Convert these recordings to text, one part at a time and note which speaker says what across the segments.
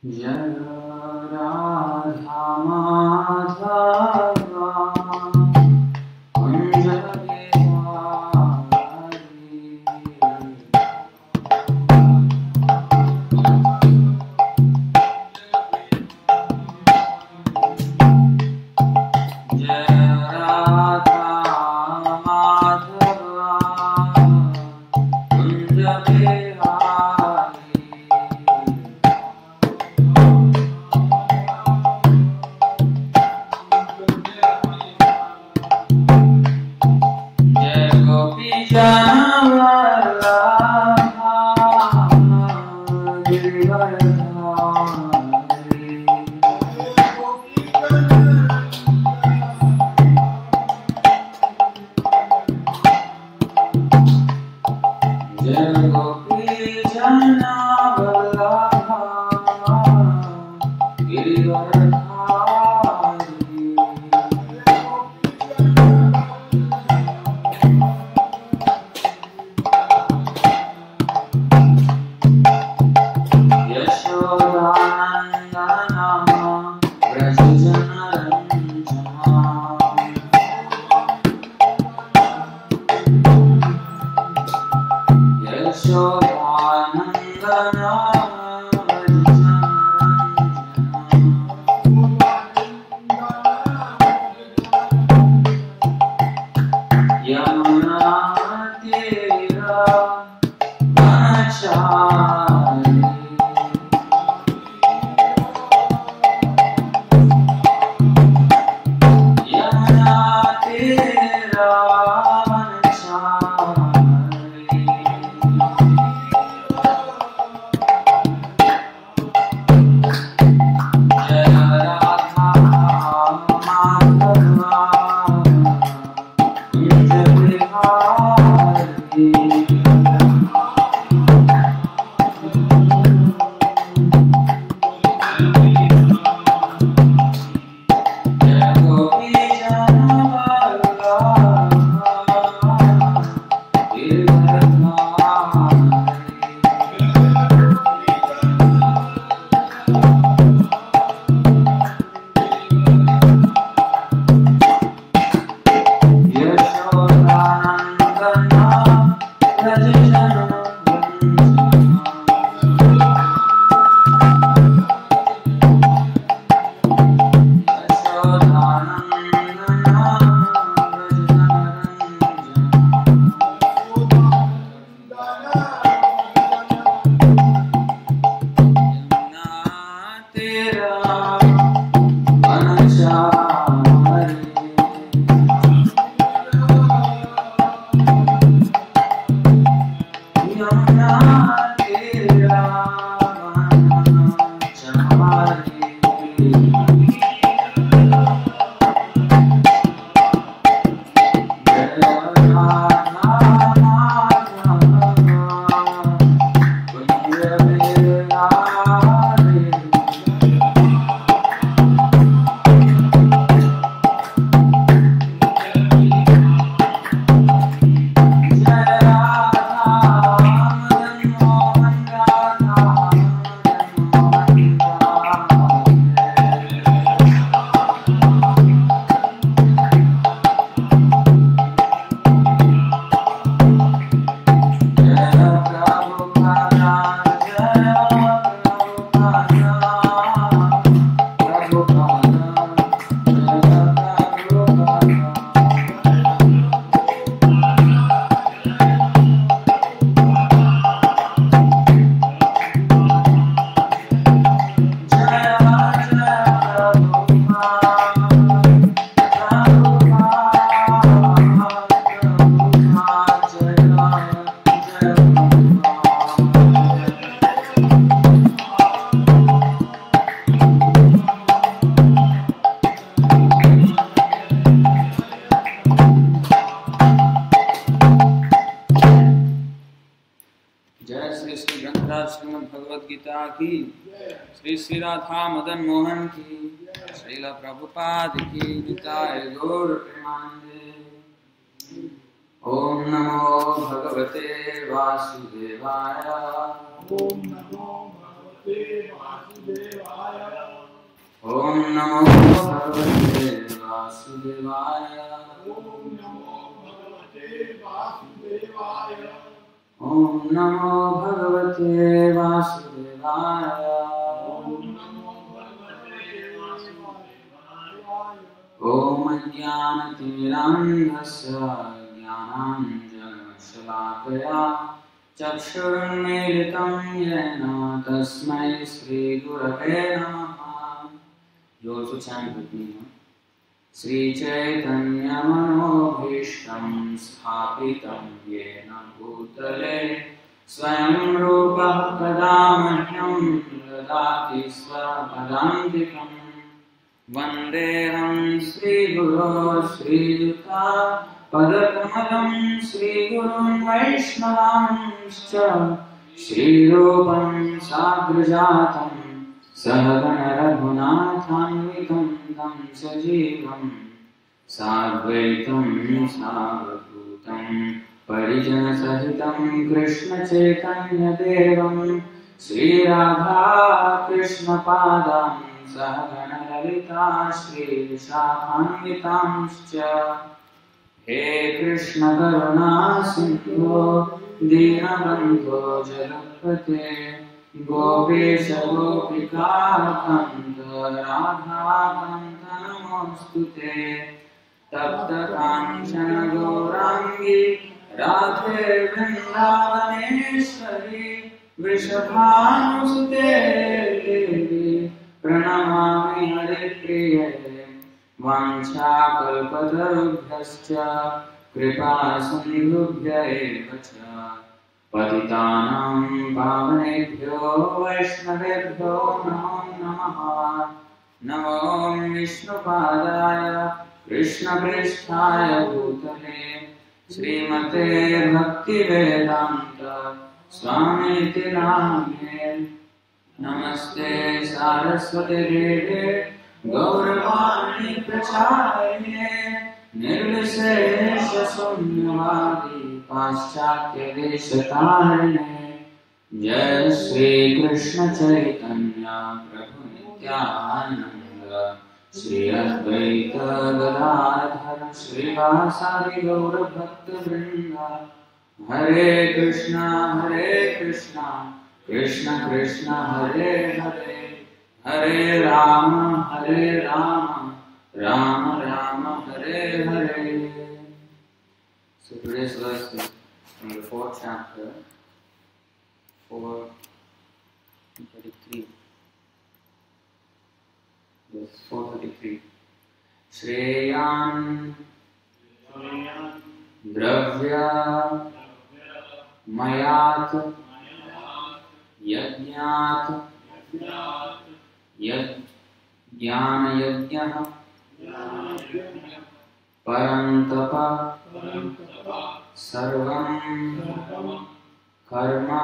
Speaker 1: जय राधा माधवा कुंज बिहारी। जय राधा माधवा कुंज बिहारी। जय गोपी जनवल्लभा गिरिवरधारी। जय गोपी जनवल्लभा गिरिवरधारी। यशोदानन्दना व्रज जनरञ्जना। यशोदानन्दना व्रज जनरञ्जना। यमुना तीरा वनचारी। यमुना तीरा वनचारी। जय राधा माधवा कुंज बिहारी। जय गोपी जनवल्लभा गिरिवरधारी। यशोदानन्दना व्रज जनरञ्जना। यमुना तीरा वनचारी। यमुना तीरा वनचारी। जय राधा माधवा कुंज बिहारी। जय राधा मदन मोहन राधा मदन मोहन जय प्रभु का नाम। जय प्रभु का नाम। प्रभु का नाम। जय प्रभु का नाम। जय श्री श्री ग्रंथराज श्रीमद भगवद गीता की। श्री श्री राधा मदन मोहन की। श्रील प्रभुपाद की। निताय गौर प्रेमानंदे। ओम नमो भगवते वासुदेवाय। ओम नमो भगवते वासुदेवाय। Om Namo Bhagavate Vasudevaya. Om Namo Bhagavate Vasudevaya. Om Jnanatirandhasya Jnananjana-shalakaya Chakshurunmilitam Yena Tasmai Shri Gurave Namaha. You also chant with me. Shri Chaitanya Manobhishtam Sthapitam Yena Bhutale Swayam Rupa Kadamahyam Dadati Svapadantikam Vandeham Shri Guru Shri Yuta Padakamalam Shri Gurun Vaishnavanscha Shri Rupam Sagrajatam Sahagana Raghunathanvitam Tam Sajivam Sadvaitam Savadhutam Parijana Sahitam Krishna Chaitanya Devam Shri Radha Krishna Padam Sahagana Lalita Shri Vishakhanvitamscha. He Krishna Karuna Sindhu Dinabandhu Jalapate Gopesha Gopika Kanta Radha Kanta Namostute Tapta Kanchana Gaurangi Radhe Vrindavaneshwari Vrishabhanusute Devi Pranamami Haripriye Vanchakalpatarubhyascha Kripa Sindhubhya eva cha Patitanam Pavanebhyo Vaishnavebhyo Namo Namaha. Namo Vishnupadaya Krishna Pristhaya Bhutale Srimate Bhaktivedanta Swamiti Namane. Namaste Saraswati Deve Gauravani Pracharine Nirvishesha Sunyavadi Paschatya Deshatarine. Jai Shri Krishna Chaitanya Prabhu Nityananda Shri Advaita Gadadhara Shri Vasari Gaura Bhakta Vrinda. Hare Krishna Krishna Krishna Hare Hare Hare Rama Rama Rama Hare Hare. So today's verse is from the 4th chapter, 4:33. Yes, 4:33. Shreyan Dravya Mayat Yajnat Jnana Yajnah Parantapa Sarvam Karma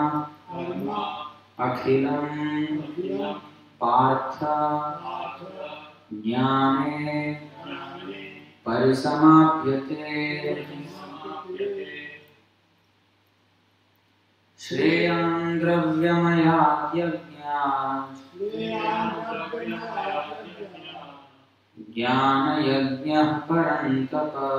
Speaker 1: Akhilam Partha Jnane Parisamapyate. Shreyan Dravyamayat Yajnat Jnana Yajnah Parantapa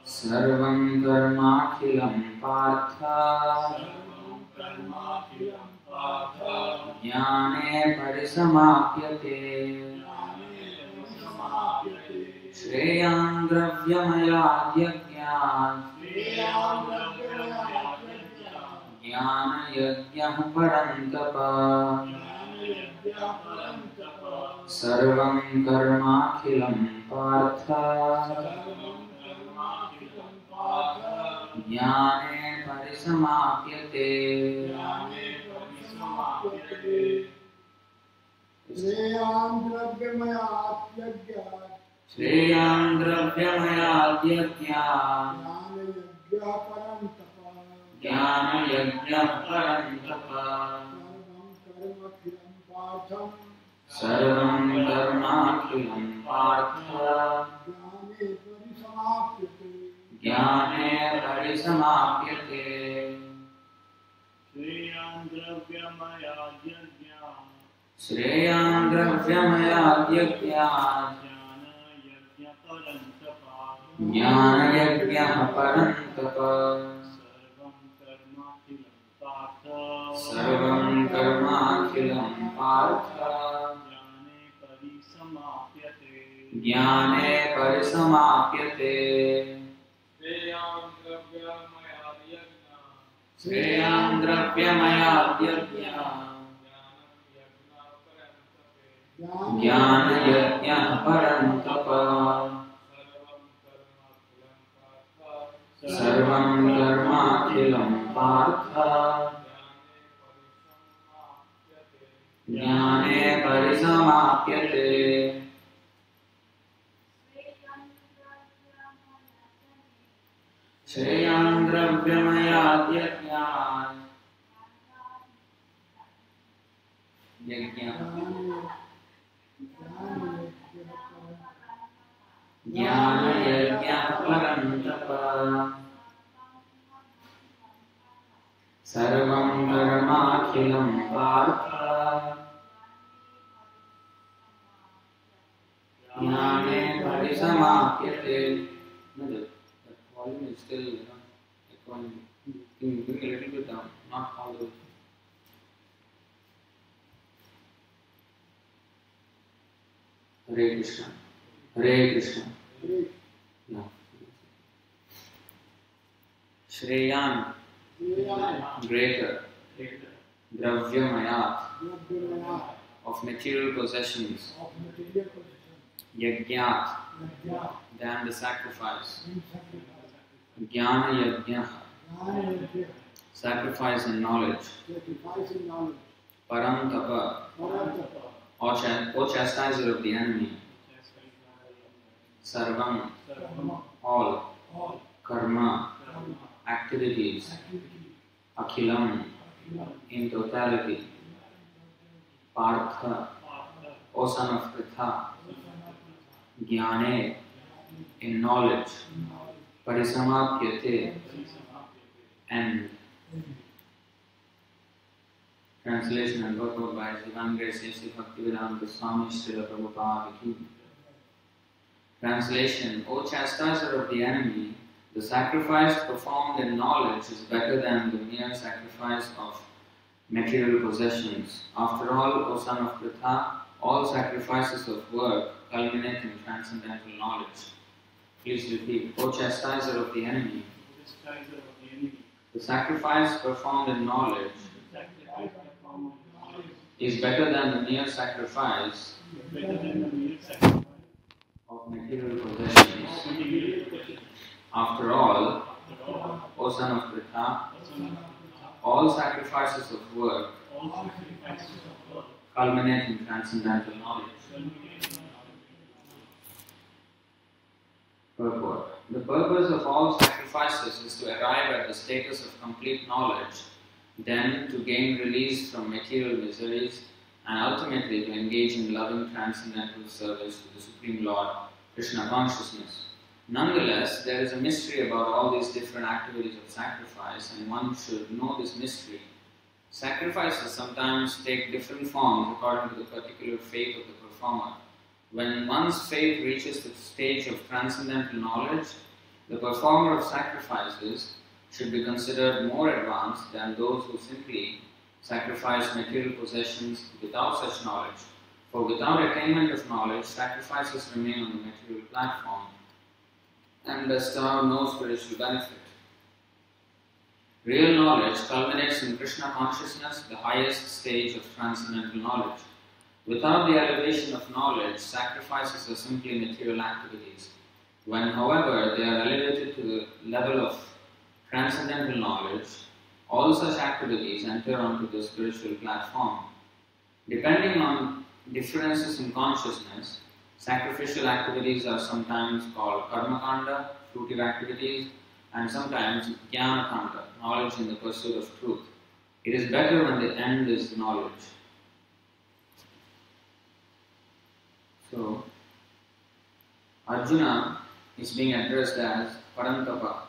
Speaker 1: Sarvam Karmakhilam Partha Jnane Parisamapyate. Shreyan Dravyamayat Yajnat Jnana Yajnah Parantapa Sarvam Karmakhilam Partha Jnane Parisamapyate. Shreyan Dravyamayat Yajnat Jnana Yajnah Parantapa Sarvam Karmakhilam Partha Jnane Parisamapyate. Shreyan Shreyam dravyamaya yajnat Jnana yajna parantapa Sarvam karma akhilam partha Jnane parisamapyate Shreyam dravyamaya yajna Jnana yajna parantapa Sarvam karma akhilam partha Jnane parisamapyate Shreyam dravyamaya yajnat Jnana yajna parantapa Sarvam karma akhilam partha Jnane parisamapyate. The volume is still echoing. You bring a little bit down, not all the way. Hare Krishna. Hare Krishna. Yeah. Shreyan, greater. Dravyamayat, of material possessions. Yajnat, than the sacrifice. Jnana yajna, sacrifice and knowledge. Parantapa, or chastiser of the enemy. Sarvam, all. Karma, activities. Akhilam, in totality. Partha, O son of Pritha. Jnane, in knowledge. Parisamapyate, and translation and purport by Divine Grace Sri Bhaktivedanta Swami Srila Prabhupada. Translation: O chastiser of the enemy, the sacrifice performed in knowledge is better than the mere sacrifice of material possessions. After all, O son of Pritha, all sacrifices of work culminate in transcendental knowledge. Please repeat. O chastiser of the enemy, the sacrifice performed in knowledge is better than the mere sacrifice of material possessions. After all, O son of Pritha, all sacrifices of work culminate in transcendental knowledge. Purport. The purpose of all sacrifices is to arrive at the status of complete knowledge, then to gain release from material miseries, and ultimately to engage in loving transcendental service to the Supreme Lord, Krishna consciousness. Nonetheless, there is a mystery about all these different activities of sacrifice, and one should know this mystery. Sacrifices sometimes take different forms according to the particular faith of the performer. When one's faith reaches the stage of transcendental knowledge, the performer of sacrifices should be considered more advanced than those who simply sacrifice material possessions without such knowledge. For without attainment of knowledge, sacrifices remain on the material platform and bestow no spiritual benefit. Real knowledge culminates in Krishna consciousness, the highest stage of transcendental knowledge. Without the elevation of knowledge, sacrifices are simply material activities. When, however, they are elevated to the level of transcendental knowledge, all such activities enter onto the spiritual platform. Depending on differences in consciousness, sacrificial activities are sometimes called karma-kanda, fruitive activities, and sometimes jnana-kanda, knowledge in the pursuit of truth. It is better when the end is knowledge. So, Arjuna is being addressed as Parantapa.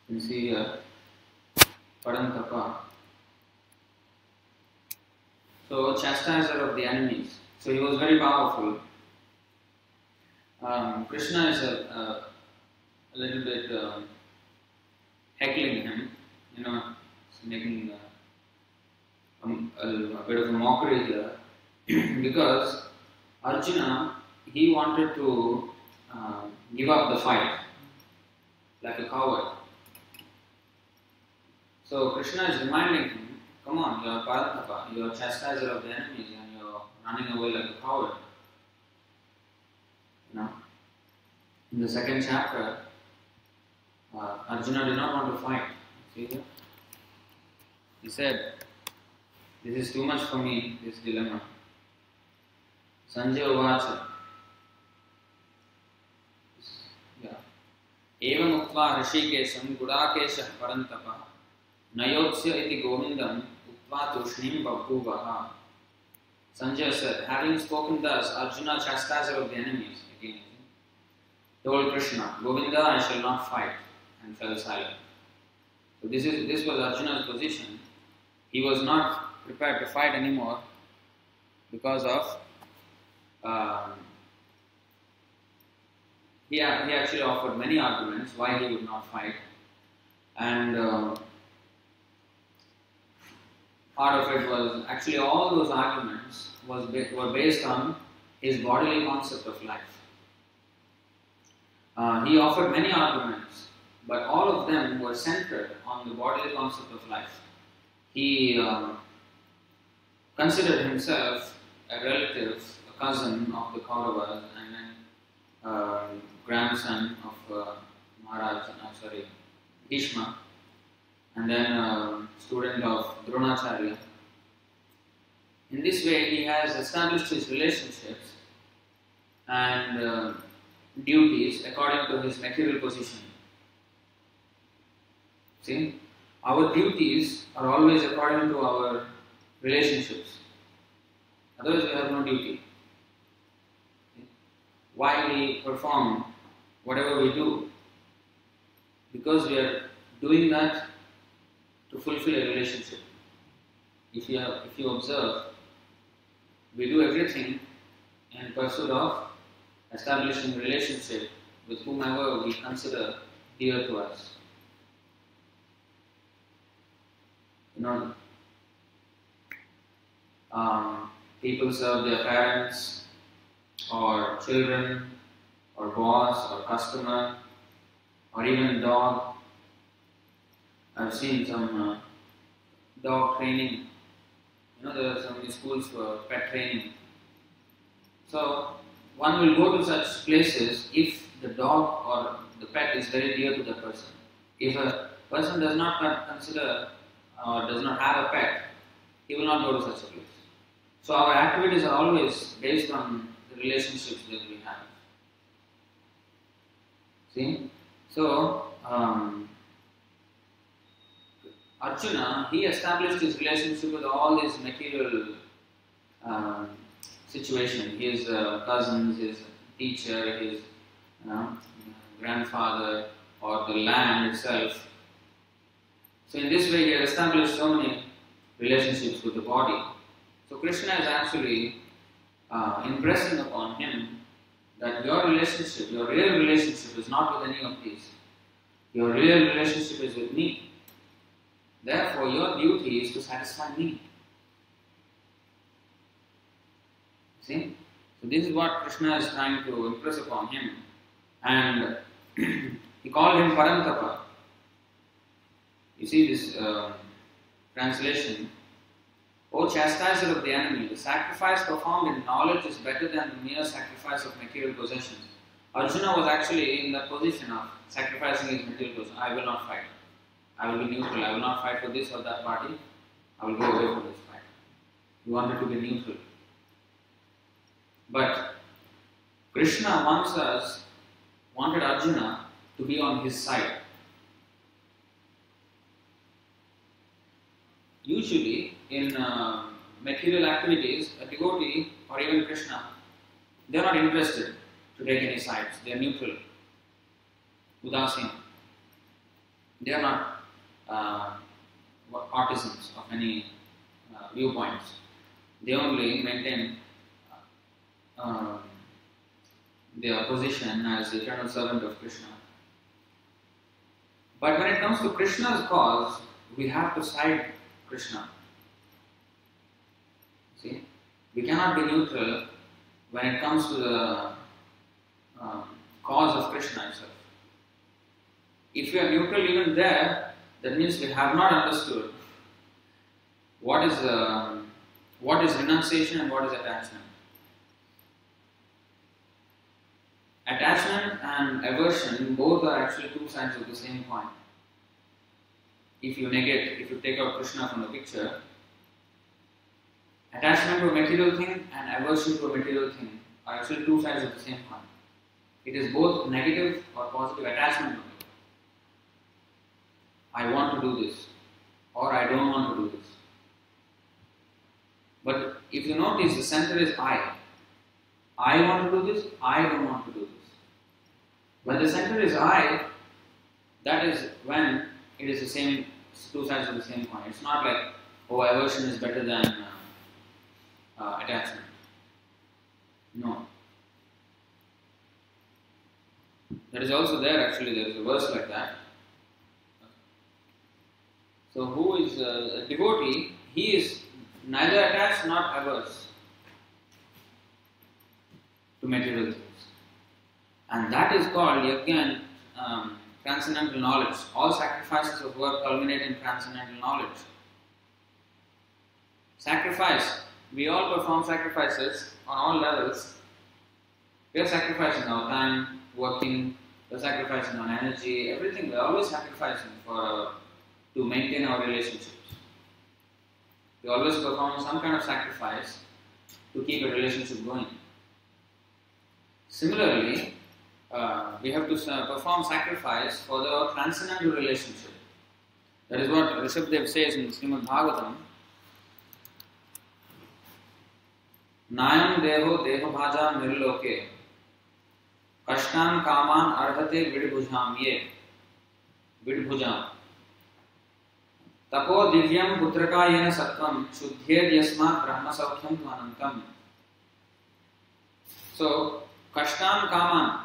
Speaker 1: You can see here, Parantapa, So chastiser of the enemies. So he was very powerful. Krishna is a little bit heckling him, making a bit of a mockery here, because Arjuna, he wanted to give up the fight like a coward. So Krishna is reminding him, come on, you are Paratapa, you are chastiser of the enemies and you are running away like a coward. In the second chapter, Arjuna did not want to fight. See here? He said, this is too much for me, this dilemma. Sanjaya Uvacha. Evam uktva Rishikesham Gudakesha Parantapa Nayotsya iti Govindam uktva Tushnim Babhuvaha. Sanjaya said, having spoken thus, Arjuna, chastiser of the enemies, again, told Krishna, Govinda, I shall not fight, and fell silent. So this was Arjuna's position. He was not prepared to fight anymore because of he actually offered many arguments why he would not fight, and part of it was actually all those arguments were based on his bodily concept of life. He offered many arguments, but all of them were centered on the bodily concept of life. He considered himself a relative, a cousin of the Kauravas, and then grandson of Bhishma, and then student of Dronacharya. In this way, he has established his relationships and duties according to his material position. See, our duties are always according to our relationships. Otherwise, we have no duty. Why we perform whatever we do? Because we are doing that to fulfill a relationship. If you observe, we do everything in pursuit of establishing a relationship with whomever we consider dear to us. People serve their parents, or children, or boss, or customer, or even a dog. I've seen some dog training. There are so many schools for pet training. So, one will go to such places if the dog or the pet is very dear to the person. If a person does not consider or does not have a pet, he will not go to such a place. So our activities are always based on the relationships that we have. See? So, Arjuna, he established his relationship with all these material situations. His cousins, his teacher, his grandfather, or the land itself. So in this way, he has established so many relationships with the body. So Krishna is actually impressing upon him that your relationship, your real relationship is not with any of these. Your real relationship is with me. Therefore, your duty is to satisfy me. See? So this is what Krishna is trying to impress upon him. And he called him Parantapa. You see this translation. O chastiser of the enemy, the sacrifice performed in knowledge is better than the mere sacrifice of material possessions. Arjuna was actually in the position of sacrificing his material possessions. I will not fight. I will be neutral. I will not fight for this or that party. I will go away from this fight. He wanted to be neutral. But Krishna wanted Arjuna to be on his side. Usually, in material activities, a devotee or even Krishna, they are not interested to take any sides. They are neutral, udasin. They are not partisans of any viewpoints. they only maintain their position as the eternal servant of Krishna. But when it comes to Krishna's cause, we have to side Krishna. See, we cannot be neutral when it comes to the cause of Krishna itself. If we are neutral even there, that means we have not understood what is renunciation and what is attachment. Attachment and aversion, both are actually two sides of the same coin. If you take out Krishna from the picture, attachment to a material thing and aversion to a material thing are actually two sides of the same coin. It is both negative or positive attachment. I want to do this, or I don't want to do this. But if you notice, the center is I. I want to do this, I don't want to do this. When the center is I, that is when it is the same, two sides of the same coin. It's not like, oh, aversion is better than attachment. No. That is also there, actually, there is a verse like that. So who is a devotee, he is neither attached nor averse to material things. And that is called, again, transcendental knowledge. All sacrifices of work culminate in transcendental knowledge. Sacrifice. We all perform sacrifices on all levels. We are sacrificing our time, working, we are sacrificing our energy, everything. We are always sacrificing to maintain our relationships. We always perform some kind of sacrifice to keep a relationship going. Similarly, we have to perform sacrifice for the transcendental relationship. That is what Rishabhdev says in Srimad Bhagavatam. Nayam deho deho bhaja nirloke kashtan kaman arhate vidbhujam ye vidbhujam tapo divyam putraka yena sattvam shuddhyed yasmat brahma saukyam tvanantam. So, kashtan kaman,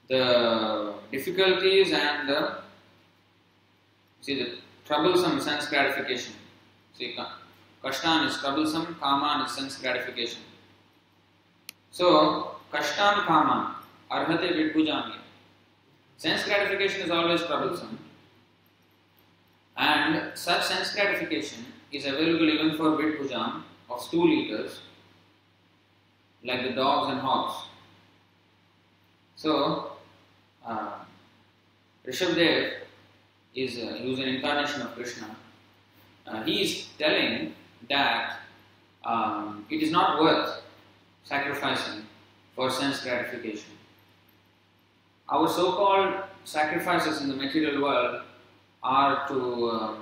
Speaker 1: the difficulties and the troublesome sense gratification. See, kashtan is troublesome, kaman is sense gratification. So, kashtan kaman arhate vidbhujam ye. Sense gratification is always troublesome. And such sense gratification is available even for vidbhujam of stool eaters, like the dogs and hogs. So, Rishabhdev is he was an incarnation of Krishna. He is telling that it is not worth sacrificing for sense gratification. Our so-called sacrifices in the material world are to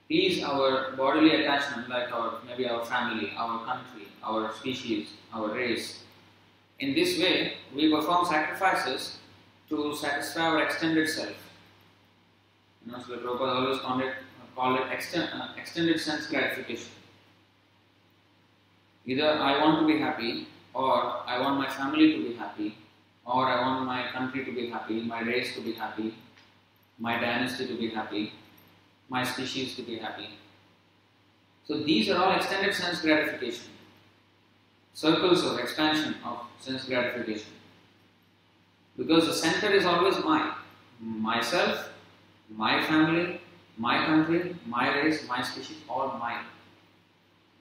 Speaker 1: please our bodily attachment, like maybe our family, our country, our species, our race. In this way, we perform sacrifices to satisfy our extended self. So Prabhupada always call it extended sense gratification. Either I want to be happy, or I want my family to be happy, or I want my country to be happy, my race to be happy, my dynasty to be happy, my species to be happy. So these are all extended sense gratification. Circles of expansion of sense gratification. Because the center is always myself, my family, my country, my race, my species, all mine.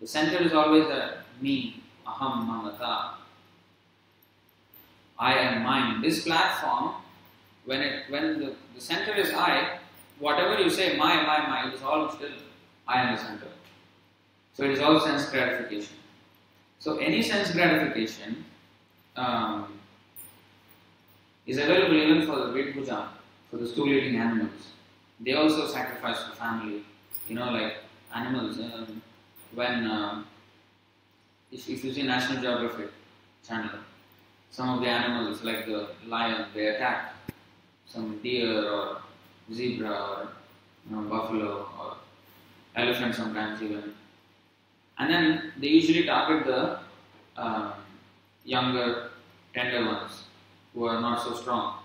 Speaker 1: The center is always a me, aham, mamata. I am mine. This platform, when the center is I, whatever you say, my, it is all still I am the center. So it is all sense gratification. So any sense gratification is available even for the vidbhuja, for the stool-eating animals. They also sacrifice for family. Like animals. If you see National Geographic channel, some of the animals, like the lion, they attack some deer or zebra or buffalo or elephant sometimes even. And then they usually target the younger, tender ones who are not so strong.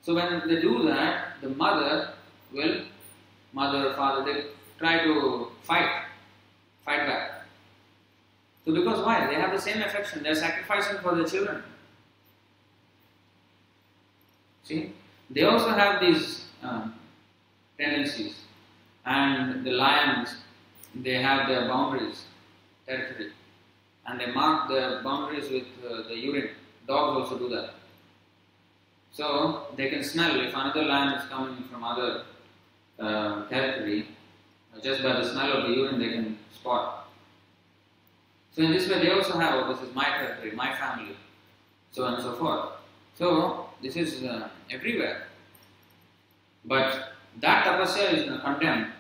Speaker 1: So when they do that, the mother or father, they try to fight back. So because why? They have the same affection, they are sacrificing for their children. See? They also have these tendencies. And the lions, they have their boundaries, territory. And they mark their boundaries with the urine. Dogs also do that. So they can smell if another lion is coming from other territory. Just by the smell of the urine they can spot. So in this way they also have, oh, this is my territory, my family, so on and so forth. So this is everywhere. But that tapasya is condemned.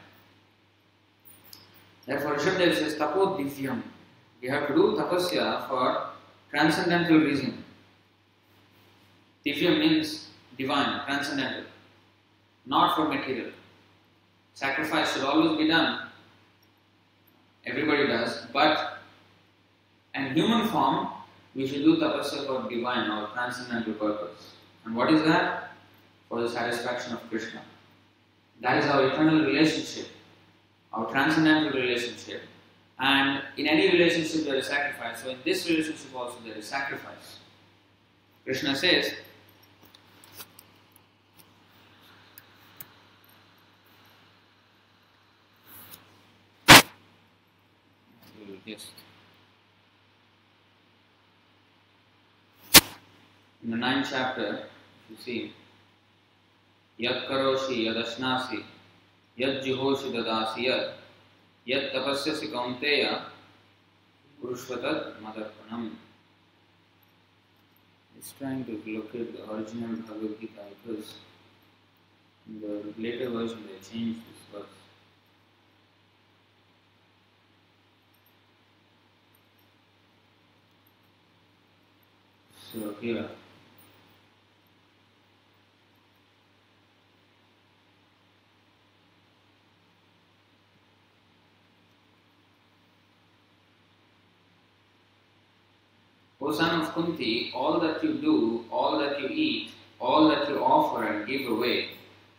Speaker 1: Therefore Rishabhdev says, tapo divyam. We have to do tapasya for transcendental reason. Divya means divine, transcendental, not for material. Sacrifice should always be done. Everybody does, but in human form, we should do tapasya for divine or transcendental purpose. And what is that? For the satisfaction of Krishna. That is our eternal relationship, our transcendental relationship. And in any relationship there is sacrifice. So in this relationship also there is sacrifice. Krishna says, yes. In the 9th chapter, you see, Yat karoshi yad ashnasi yad jihoshi dadasi yad tapasyasi kaunteya kurushvatat madarpanam. It's trying to locate the original Bhagavad Gita because in the later version they changed this verse. So here, O son of Kunti, all that you do, all that you eat, all that you offer and give away,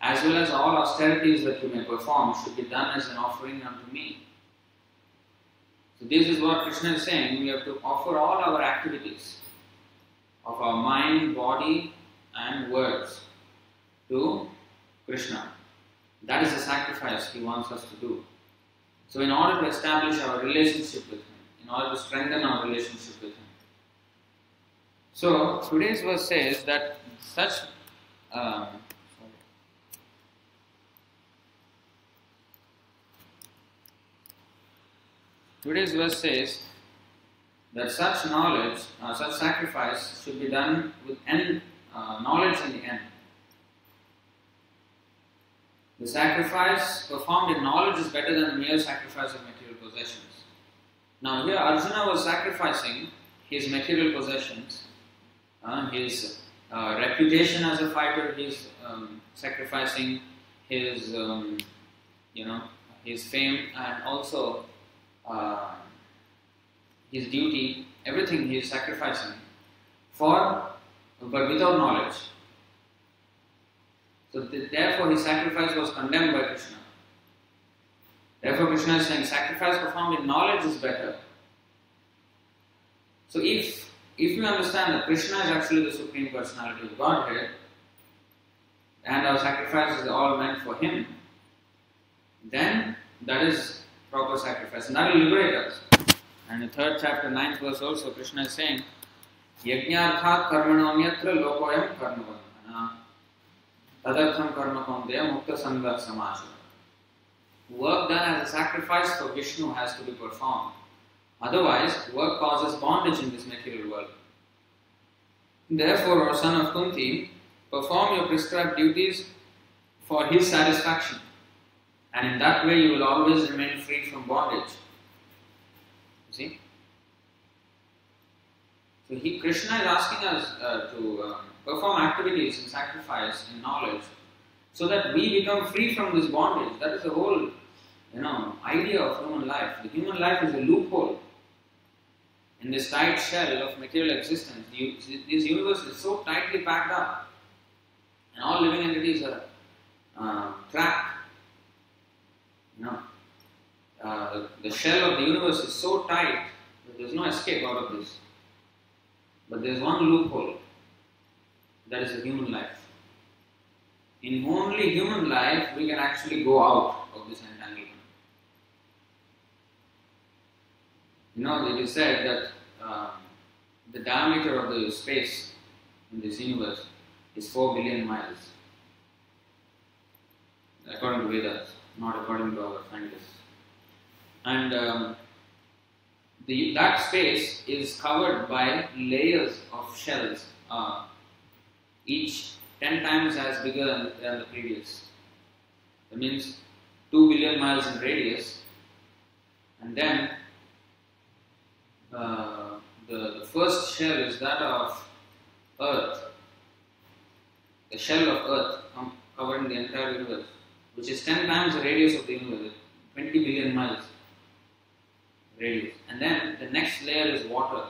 Speaker 1: as well as all austerities that you may perform, should be done as an offering unto me. So this is what Krishna is saying. We have to offer all our activities of our mind, body and words to Krishna. That is the sacrifice he wants us to do. So in order to establish our relationship with him, in order to strengthen our relationship with him. So today's verse says that such knowledge, such sacrifice should be done with knowledge in the end. The sacrifice performed in knowledge is better than the mere sacrifice of material possessions. Now here Arjuna was sacrificing his material possessions, his reputation as a fighter, he's sacrificing his, his fame and also his duty, everything he is sacrificing but without knowledge. So therefore his sacrifice was condemned by Krishna. Therefore Krishna is saying sacrifice performed in knowledge is better. So if you understand that Krishna is actually the Supreme Personality of Godhead and our sacrifice is all meant for him, then that is proper sacrifice and that will liberate us. And in the 3rd chapter, 9th verse also, Krishna is saying, Yajñārthat karmanonyatra lokoyam karmavandhana tadartham karma kaunteya mukta sangha samāsana. Work done as a sacrifice for Vishnu has to be performed. Otherwise, work causes bondage in this material world. Therefore, O son of Kunti, perform your prescribed duties for his satisfaction. And in that way, you will always remain free from bondage. See? So Krishna is asking us to perform activities in sacrifice, in knowledge, so that we become free from this bondage. That is the whole idea of human life. The human life is a loophole in this tight shell of material existence. This universe is so tightly packed up, and all living entities are trapped. The shell of the universe is so tight that there is no escape out of this. But there is one loophole, that is the human life. In only human life we can actually go out of this entanglement. It is said that the diameter of the space in this universe is 4 billion miles, according to Vedas, not according to our scientists. And that space is covered by layers of shells, each 10 times as bigger than the previous. That means 2 billion miles in radius, and then the first shell is that of Earth, the shell of Earth covering the entire universe, which is 10 times the radius of the universe, 20 billion miles radius. And then the next layer is water,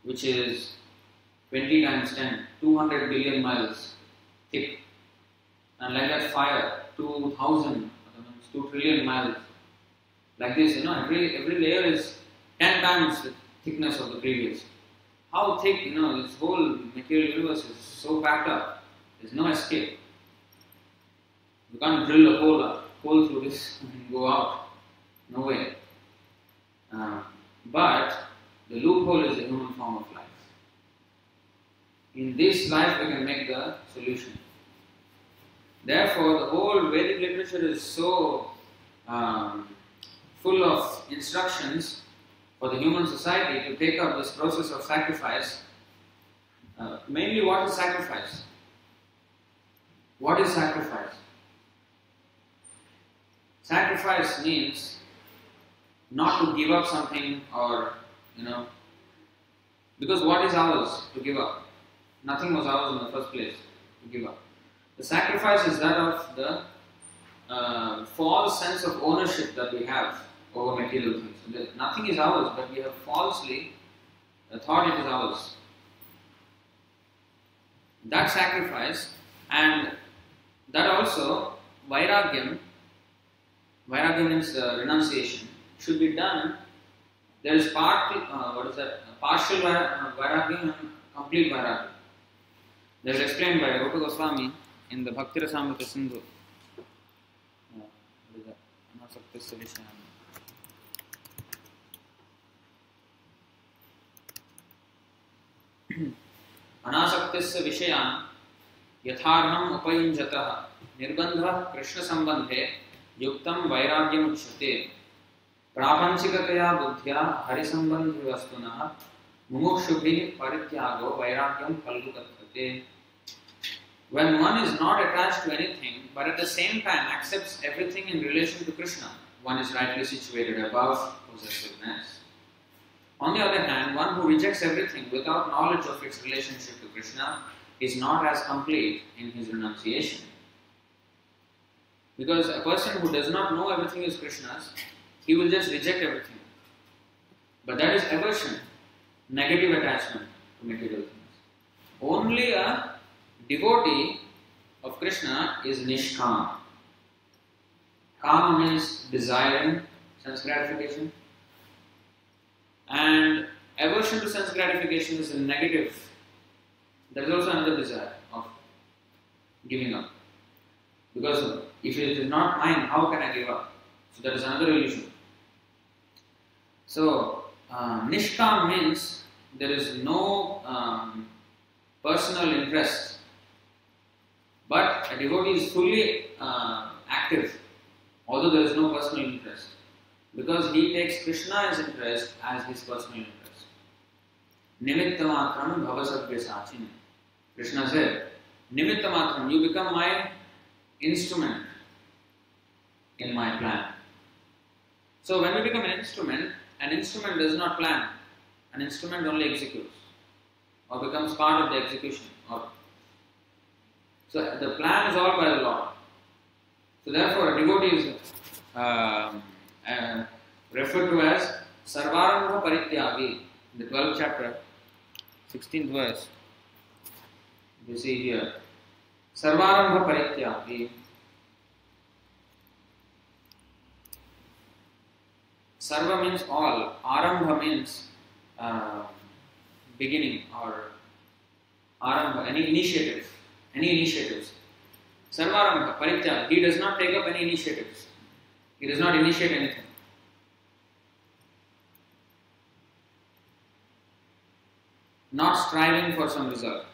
Speaker 1: which is 20 times 10, 200 billion miles thick. And like that, fire, 2,000, 2 trillion miles. Like this, every layer is 10 times the thickness of the previous. How thick, this whole material universe is so packed up, there's no escape. You can't drill a hole through this and go out. No way. But the loophole is the human form of life. In this life we can make the solution. Therefore, the whole Vedic literature is so full of instructions for the human society to take up this process of sacrifice. Mainly, what is sacrifice? What is sacrifice? Sacrifice means not to give up something, or because what is ours to give up? Nothing was ours in the first place to give up. The sacrifice is that of the false sense of ownership that we have over material things. So nothing is ours, but we have falsely thought it is ours. That sacrifice, and that also vairagyam means renunciation, should be done. There is partial vairagyam and complete vairagyam. That is explained by Rupa Goswami in the Bhakti Rasamrita Sindhu. अनासक्तिस्य विषयान् यथार्हम् उपयुञ्जतः निर्बन्धः कृष्ण संबंधे युक्तं वैराग्यमुच्यते प्रापंचिकतया बुद्ध्या हरिसंबन्धि वस्तुनः मुमुक्षुभिः परित्यागो वैराग्यं खलु कथ्यते. When one is not attached to anything, but at the same time accepts everything in relation to Krishna, one is rightly situated above possessiveness. On the other hand, one who rejects everything without knowledge of its relationship to Krishna is not as complete in his renunciation. Because a person who does not know everything is Krishna's, he will just reject everything. But that is aversion, negative attachment to material things. Only a devotee of Krishna is nishkama. Kama means desiring sense gratification. And aversion to sense gratification is a negative. There is also another desire of giving up. Because if it is not mine, how can I give up? So that is another illusion. So, nishkam means there is no personal interest. But a devotee is fully active, although there is no personal interest. Because he takes Krishna's interest as his personal interest. Nimitta matram bhavasadvya sachin. Krishna said, Nimitta matram, you become my instrument in my plan. So when we become an instrument does not plan. An instrument only executes or becomes part of the execution. So the plan is all by the Lord. So therefore a devotee is um, referred to as Sarvarambha Parityagi. In the 12th chapter, 16th verse, you see here, Sarvarambha Parityagi. Sarva means all, Arambha means beginning or Arambha, any initiatives. Sarvarambha Parityagi, he does not take up any initiatives. He does not initiate anything. Not striving for some result.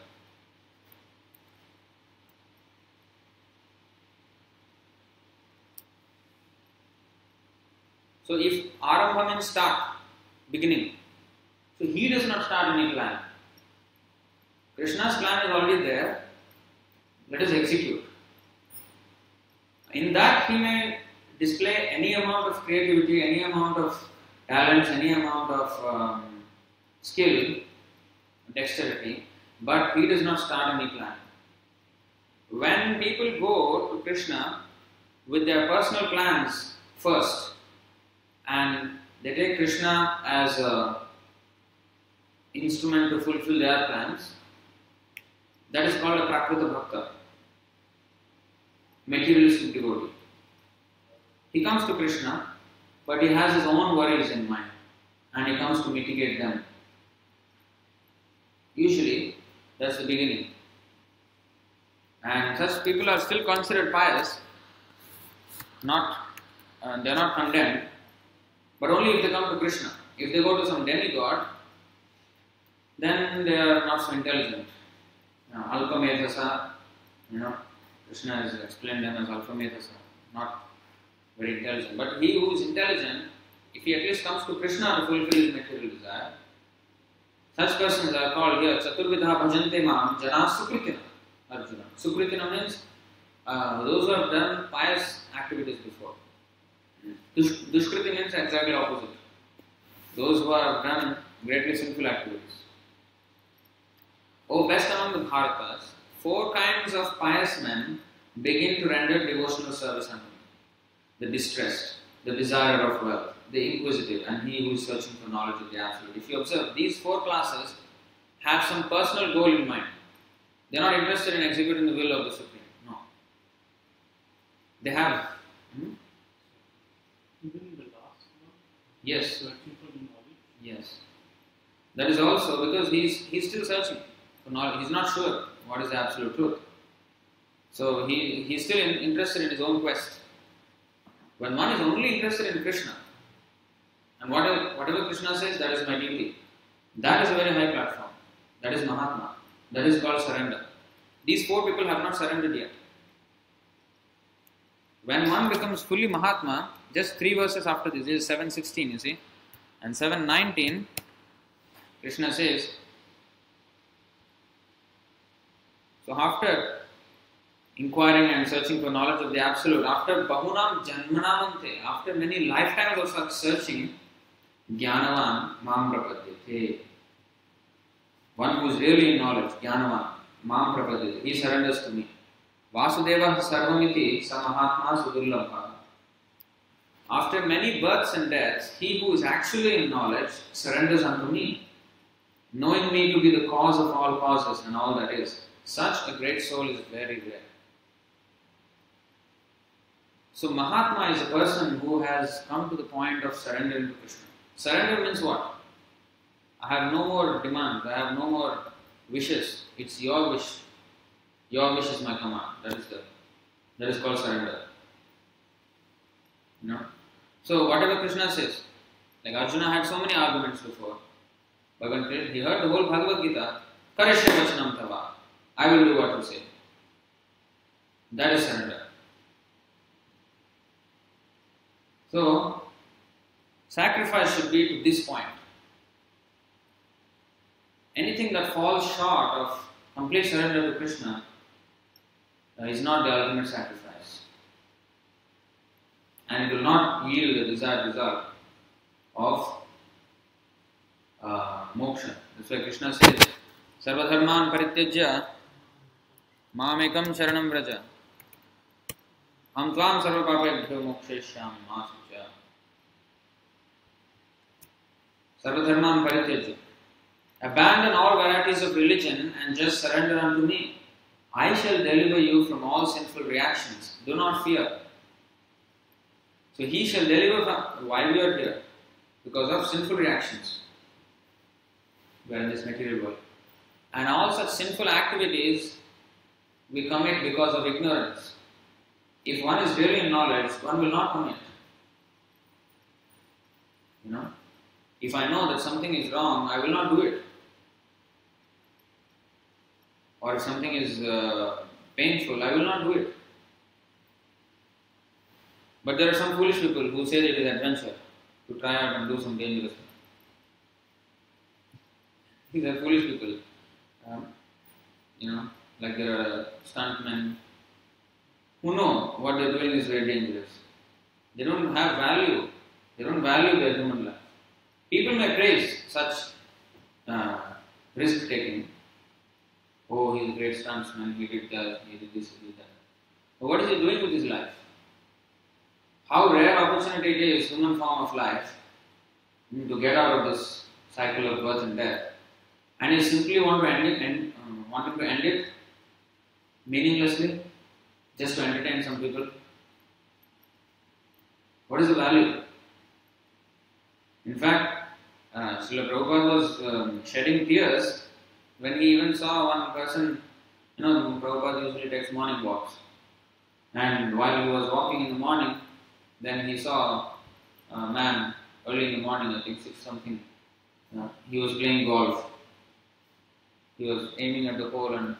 Speaker 1: So if Arambha means start, beginning, so he does not start any plan. Krishna's plan is already there. Let us execute. In that he may display any amount of creativity, any amount of talents, any amount of skill, dexterity, but he does not start any plan. When people go to Krishna with their personal plans first, and they take Krishna as an instrument to fulfill their plans, that is called a prakrita bhakta, materialistic devotee. He comes to Krishna, but he has his own worries in mind, and he comes to mitigate them. Usually, that's the beginning. And such people are still considered pious, they are not condemned, but only if they come to Krishna. If they go to some demigod, then they are not so intelligent. Alpamethasa, Krishna has explained them as Alpamethasa, not very intelligent. But he who is intelligent, if he at least comes to Krishna to fulfill his material desire, such persons are called here Chaturvidha Bhajante Mam Jana Sukritina. Arjuna. Sukritina means those who have done pious activities before. Dushkriti means exactly opposite. Those who have done greatly sinful activities. O best among the Bharatas, 4 kinds of pious men begin to render devotional service unto me. The distressed, the desirer of wealth, the inquisitive, and he who is searching for knowledge of the Absolute. If you observe, these 4 classes have some personal goal in mind. They are not interested in executing the will of the Supreme. No. They have.
Speaker 2: Even the last one?
Speaker 1: Yes.
Speaker 2: Searching for the knowledge?
Speaker 1: Yes. That is also because he's still searching for knowledge. He's not sure what is the absolute truth. So he's still interested in his own quest. When one is only interested in Krishna, and whatever Krishna says, that is my duty. That is a very high platform. That is Mahatma. That is called surrender. These 4 people have not surrendered yet. When one becomes fully Mahatma, just 3 verses after this is 7:16, you see, and 7:19, Krishna says, so after inquiring and searching for knowledge of the Absolute, after Bahunam Janmanamante, after many lifetimes of such searching, Jnanavan Mam Prapadyate. One who is really in knowledge, Jnanavan Mam Prapadyate, he surrenders to me. Vasudeva Sarvamiti Samahatma Sudurlabha. After many births and deaths, he who is actually in knowledge surrenders unto me, knowing me to be the cause of all causes and all that is. Such a great soul is very rare. So Mahatma is a person who has come to the point of surrendering to Krishna. Surrender means what? I have no more demands, I have no more wishes. It's your wish. Your wish is my command. That is called surrender. So whatever Krishna says, like Arjuna had so many arguments before, but when he heard the whole Bhagavad Gita, Karishya Vachanam Tava, I will do what you say. That is surrender. So, sacrifice should be to this point. Anything that falls short of complete surrender to Krishna is not the ultimate sacrifice. And it will not yield the desired result of moksha. That's why Krishna says, Sarvadharman parityajya mamekam sharanam vraja Ham tvam sarva papebhyo moksheshyam ma sucha. Sarva dharmam parityajya. Abandon all varieties of religion and just surrender unto me. I shall deliver you from all sinful reactions. Do not fear. So he shall deliver from why we are here. Because of sinful reactions. We are in this material world. And all such sinful activities we commit because of ignorance. If one is really in knowledge, one will not commit. If I know that something is wrong, I will not do it. Or if something is painful, I will not do it. But there are some foolish people who say that it is adventure to try out and do some dangerous thing. These are foolish people. Like there are stuntmen who know what they are doing is very dangerous. They don't have value. They don't value their human life. People may praise such risk taking. Oh, he is a great stuntsman, he did that, he did this, he did that. But what is he doing with his life? How rare opportunity it is, human form of life, to get out of this cycle of birth and death. And you simply wanting to end it meaninglessly, just to entertain some people. What is the value? In fact, Srila Prabhupada was shedding tears when he even saw one person. Prabhupada usually takes morning walks. And while he was walking in the morning, then he saw a man early in the morning, I think 6 something. He was playing golf. He was aiming at the pole and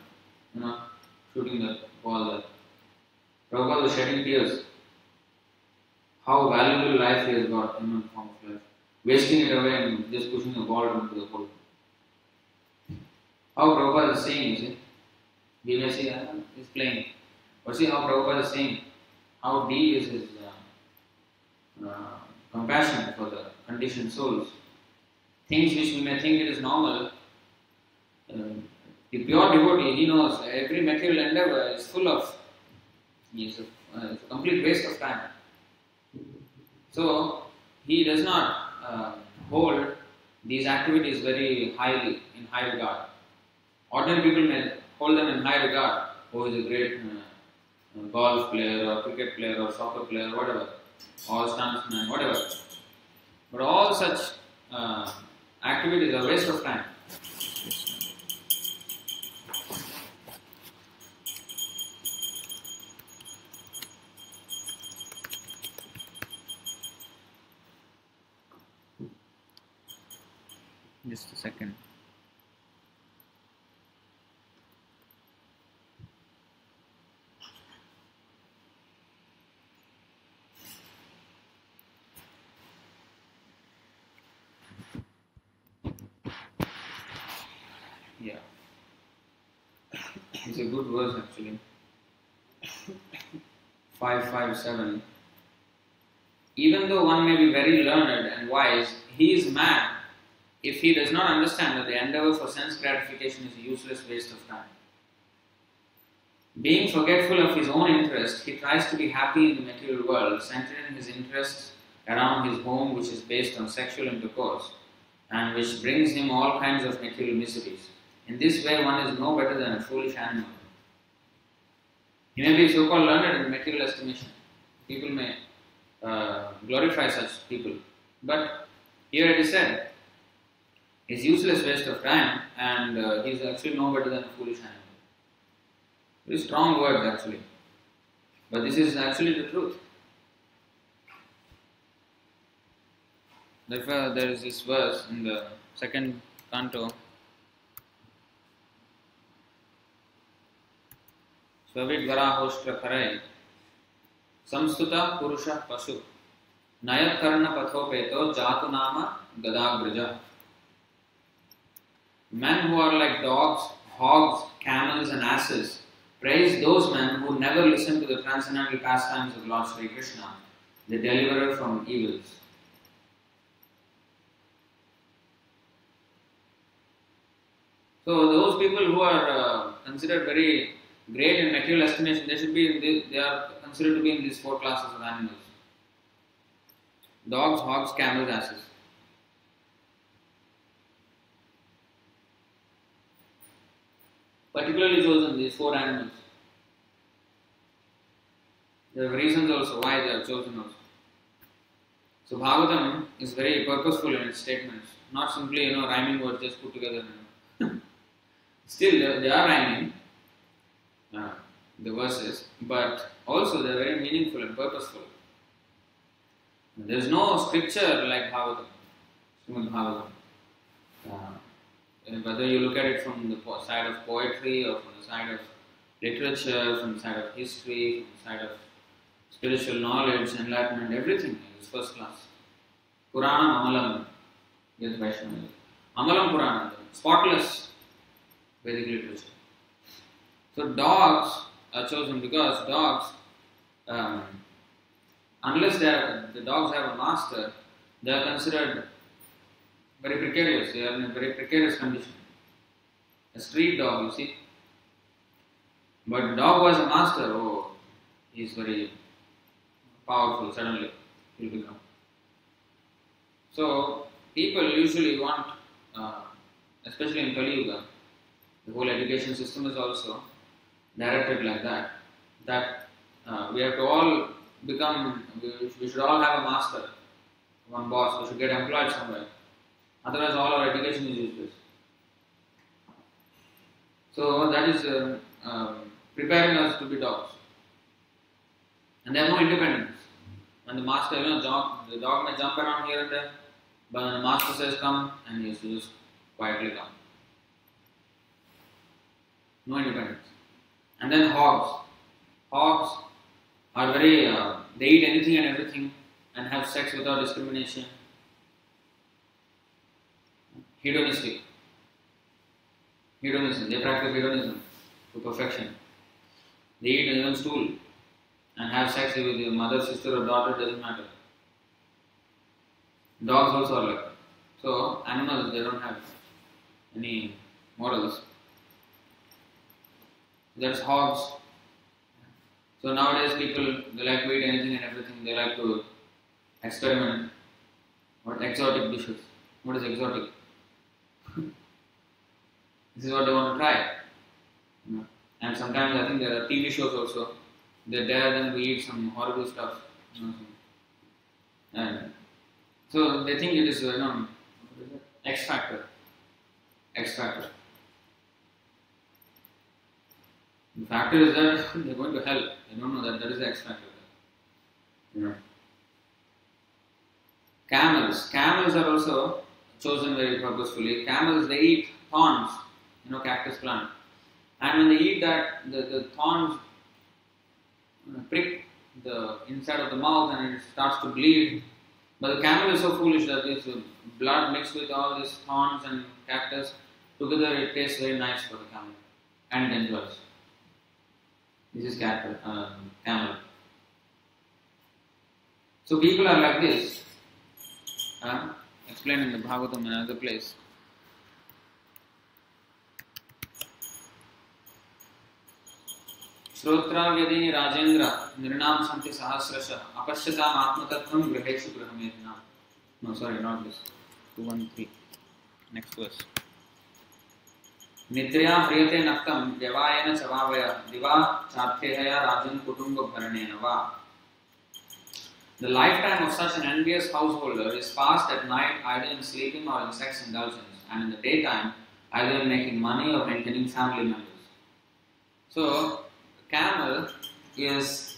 Speaker 1: shooting the ball there. Prabhupada was shedding tears. How valuable life he has got, human form of life. Wasting it away and just pushing a ball into the pole. How Prabhupada is saying, you see. We may say, he's playing. But see how Prabhupada is saying, how deep is his compassion for the conditioned souls. Things which we may think it is normal. The pure devotee, he knows every material endeavor is full of, it's a complete waste of time. So, he does not hold these activities very highly, in high regard. Ordinary people may hold them in high regard. Oh, he is a great golf player or cricket player or soccer player, whatever, or stuntsman, whatever. But all such activities are waste of time. Just a second. Yeah. It's a good verse actually. 557. Even though one may be very learned and wise, he is mad if he does not understand that the endeavor for sense gratification is a useless waste of time. Being forgetful of his own interest, he tries to be happy in the material world, centering his interests around his home, which is based on sexual intercourse and which brings him all kinds of material miseries. In this way, one is no better than a foolish animal. He may be so-called learned in material estimation. People may glorify such people. But here it is said, it's useless waste of time and he is actually no better than a foolish animal. Very strong words actually. But this is actually the truth. Therefore, there is this verse in the second canto. Svavidvarahoshtra kharai samstuta purusha pasu nayat karna pathopeto jatu nama gadagraja. Men who are like dogs, hogs, camels and asses praise those men who never listen to the transcendental pastimes of Lord Sri Krishna, the deliverer from evils. So those people who are considered very great in material estimation, they should be in this, they are considered to be in these 4 classes of animals: dogs, hogs, camels, asses. Particularly chosen these 4 animals. There are reasons also why they are chosen also. So Bhagavatam is very purposeful in its statements, not simply rhyming words just put together. Still they are rhyming the verses, but also they are very meaningful and purposeful. There is no scripture like Bhagavatam, Srimad Bhagavatam. Whether you look at it from the side of poetry or from the side of literature, from the side of history, from the side of spiritual knowledge, enlightenment, everything is first class. Puranam Amalam, Yad Vaishnava. Amalam Puranam, spotless Vedic literature. So dogs are chosen because dogs, unless the dogs have a master, they are considered very precarious. They are in a very precarious condition. A street dog, you see. But a dog who has a master, he is very powerful suddenly. He will become. So, people usually want, especially in Kali Yuga, the whole education system is also directed like that. That we have to all become, we should all have a master, one boss, we should get employed somewhere. Otherwise, all our education is useless. So, that is preparing us to be dogs. And they have no independence. When the master, the dog may jump around here and there, but when the master says come, and he has to just quietly come. No independence. And then hogs. Hogs are very, they eat anything and everything and have sex without discrimination. Hedonistic. Hedonism. They practice hedonism to perfection. They eat even stool and have sex with your mother, sister or daughter, doesn't matter. Dogs also are like that. So, animals, they don't have any morals. That's hogs. So nowadays people, they like to eat anything and everything. They like to experiment. What exotic dishes? What is exotic? This is what they want to try. And sometimes I think there are TV shows also. They dare them to eat some horrible stuff. And so they think it is, X factor. X factor. The factor is that they are going to hell. They don't know that is the X factor. Camels. Camels are also chosen very purposefully. Camels, they eat thorns, cactus plant. And when they eat that, the thorns prick the inside of the mouth and it starts to bleed. But the camel is so foolish that this blood mixed with all these thorns and cactus, together it tastes very nice for the camel. And it enjoys. This is camel. So people are like this. Explained in the Bhagavatam in another place. Shrotravyadini Rajendra Nirnam Santi Sahasrasha Apashyatam Atmatattvam Graheshu Grahamedinam. No, sorry, not this. 213. Next verse. Nidrya Priyate Naktam Devayana Savavaya Diva Chathehaya Rajan Kutumba Bharanena Va. The lifetime of such an envious householder is passed at night either in sleeping or in sex indulgence, and in the daytime either in making money or maintaining family members. So, camel is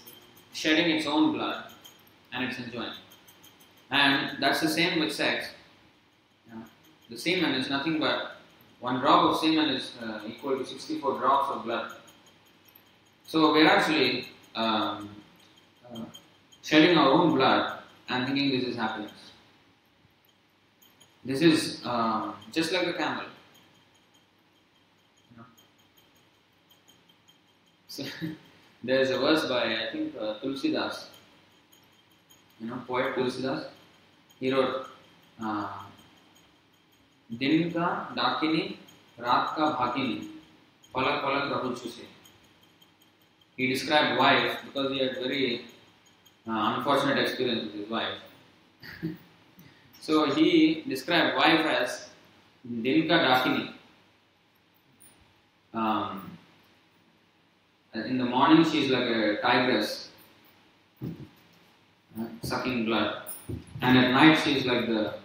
Speaker 1: shedding its own blood and it's enjoying. And that's the same with sex. The semen is nothing but one drop of semen is equal to 64 drops of blood. So we're actually shedding our own blood and thinking this is happiness. This is just like a camel. So there is a verse by, I think, Tulsidas. Poet Tulsidas. He wrote, Din ka dakini, raat ka bhagini, palak palak rahu chuse. he described wife because he had very unfortunate experience with his wife. So he described wife as Dinka Dakini. In the morning she is like a tigress, sucking blood, and at night she is like the,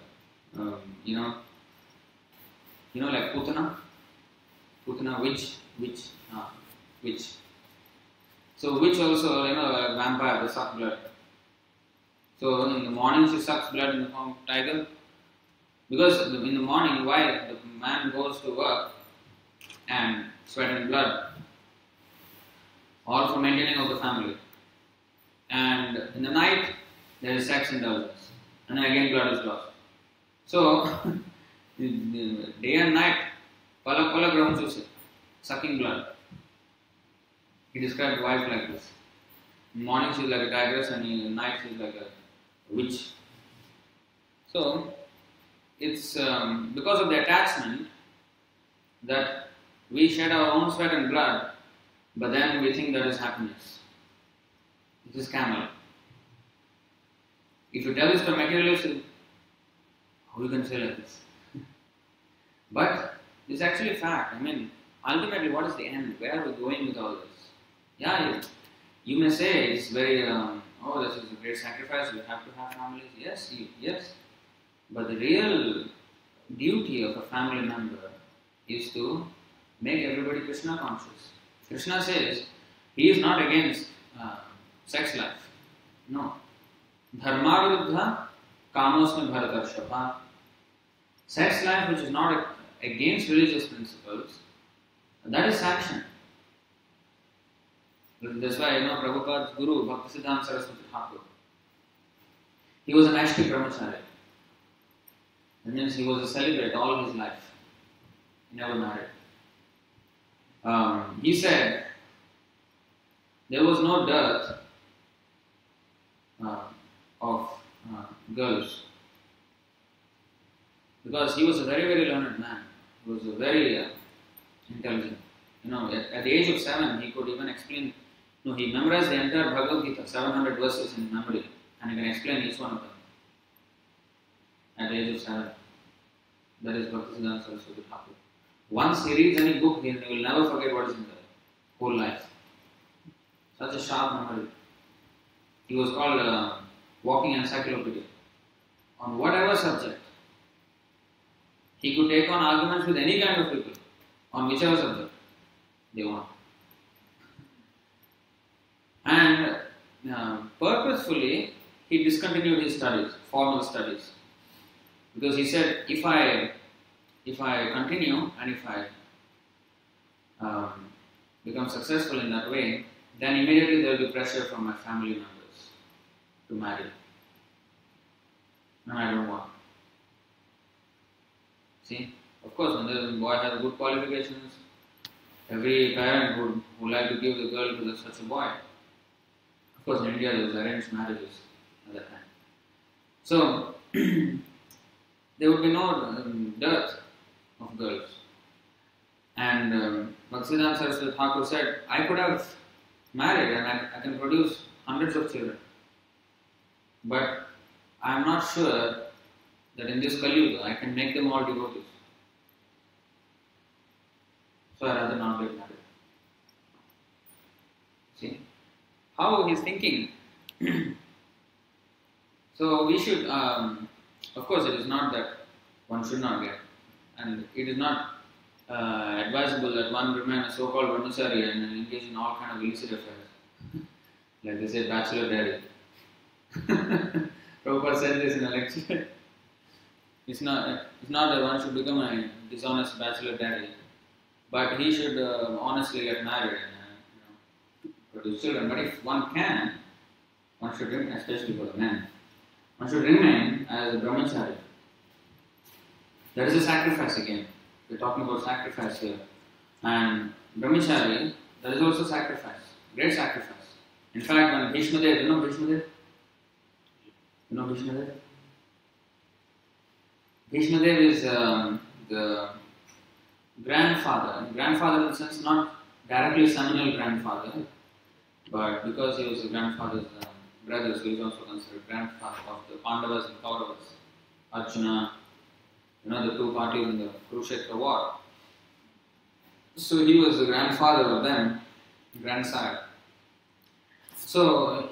Speaker 1: like Putana witch. So witch also, a vampire, they suck blood. So in the morning she sucks blood in the form of tiger, because in the morning, why the man goes to work and sweat and blood, all for maintaining of the family. And in the night, there is sex indulgence, and then again blood is lost. So, day and night, pala ground juice, sucking blood. He described wife like this. In the morning she is like a tigress, and in the night she is like a witch. So, it's because of the attachment that we shed our own sweat and blood, but then we think that is happiness. This is camel. If you tell this to a materialist, how you can say like this? But it's actually fact. I mean, ultimately, what is the end? Where are we going with all this? Yeah, you may say it's very, this is a great sacrifice, we have to have families. Yes. But the real duty of a family member is to make everybody Krishna conscious. Krishna says he is not against sex life. No. Dharma viruddha kamosmi bharatarshapa. Sex life which is not against religious principles, that is sanction. That's why Prabhupada's guru, Bhaktisiddhanta Saraswati Thakur, he was an Ashti Brahmachari. That means he was a celibate all his life. He never married. He said there was no dearth of girls, because he was a very, very learned man. He was a very intelligent. At the age of 7, he could even explain. He memorized the entire Bhagavad Gita, 700 verses in memory, and he can explain each one of them. At the age of 7. That is Bhaktisiddhanta Saraswati Thakur. Once he reads any book, he will never forget what is in the whole life. Such a sharp memory. He was called a walking encyclopedia. On whatever subject, he could take on arguments with any kind of people, on whichever subject they want. And purposefully, he discontinued his studies, formal studies. Because he said, if I continue and if I become successful in that way, then immediately there will be pressure from my family members to marry. And I don't want. See, of course, when the boy has good qualifications, every parent would like to give the girl to such a boy. Of course, in India there was arranged marriages at that time. So, there would be no dearth of girls. And Bhaktisiddhanta Saraswati Thakur said, I could have married and I can produce hundreds of children. But I am not sure that in this Kali Yuga I can make them all devotees. So I rather not get married. See? How he's thinking. So we should, of course it is not that one should not get. And it is not advisable that one remain a so-called brahmachari and engage in all kind of illicit affairs. Like they say, bachelor daddy. Prabhupada said this in a lecture. It's not that one should become a dishonest bachelor daddy, but he should honestly get married and produce children. But if one can, one should remain, especially for the men, one should remain as a brahmachari. That is a sacrifice again. We're talking about sacrifice here. And brahmachari, that is also sacrifice. Great sacrifice. In fact, when Bhishmadev, you know Bhishmadev? You know Bhishmadev? Bhishmadev is the grandfather. Grandfather in the sense not directly seminal grandfather, But because he was the grandfather's brother, so he was also considered grandfather of the Pandavas and Kauravas. Arjuna, the two parties in the Kurukshetra war. So he was the grandfather of them, grandsire. So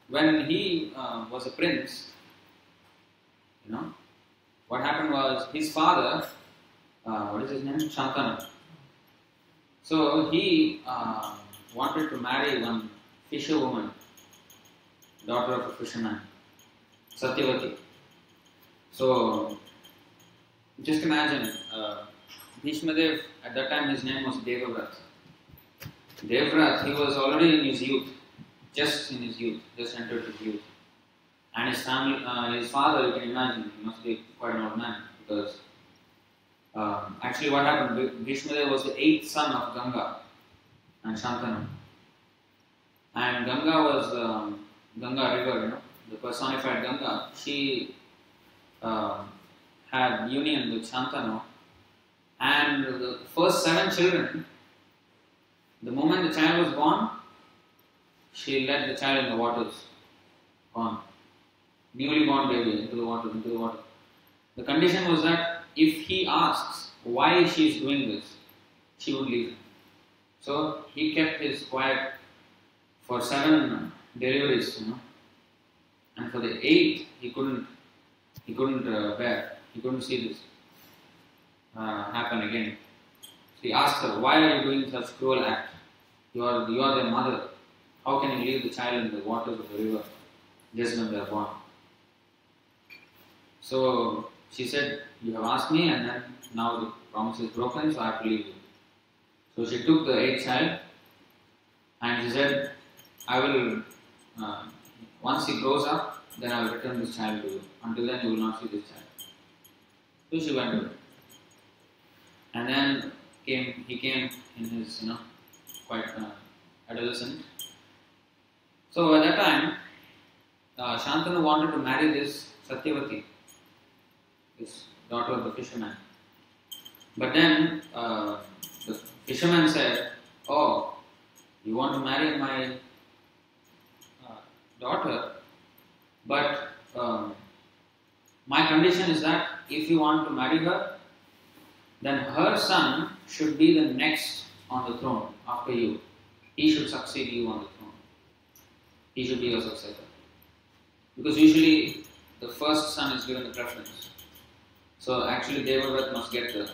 Speaker 1: when he was a prince, what happened was his father, what is his name? Shantanu. So he wanted to marry one fisherwoman, daughter of a fisherman, Tattvavit. So just imagine, Bhishmadev, at that time his name was Devavrat. Devavrat, he was already in his youth, just entered his youth. And his family, his father, you can imagine, he must be quite an old man, because actually what happened, Bhishmadev was the 8th son of Ganga and Shantanu. And Ganga was Ganga river, the personified Ganga. She had union with Shantanu, and the first 7 children, the moment the child was born, she let the child in the waters, gone. Newly born baby into the water. The condition was that if he asks why she is doing this, she would leave him. So he kept his quiet for 7 deliveries, and for the 8th he couldn't bear. He couldn't see this happen again. So he asked her, "Why are you doing such cruel act? You are their mother. How can you leave the child in the waters of the river just when they are born?" So she said, "You have asked me, and then now the promise is broken, so I have to leave you." So she took the 8th child, and she said, "I will, once he grows up, then I will return this child to you. Until then, you will not see this child." So she went away. And then he came in his, quite adolescent. So at that time, Shantanu wanted to marry this Tattvavit, this daughter of the fisherman. But then the fisherman said, "Oh, you want to marry my daughter, but my condition is that if you want to marry her, then her son should be the next on the throne after you. He should succeed you on the throne. He should be your successor. Because usually the first son is given the preference. So actually Devavrat must get the,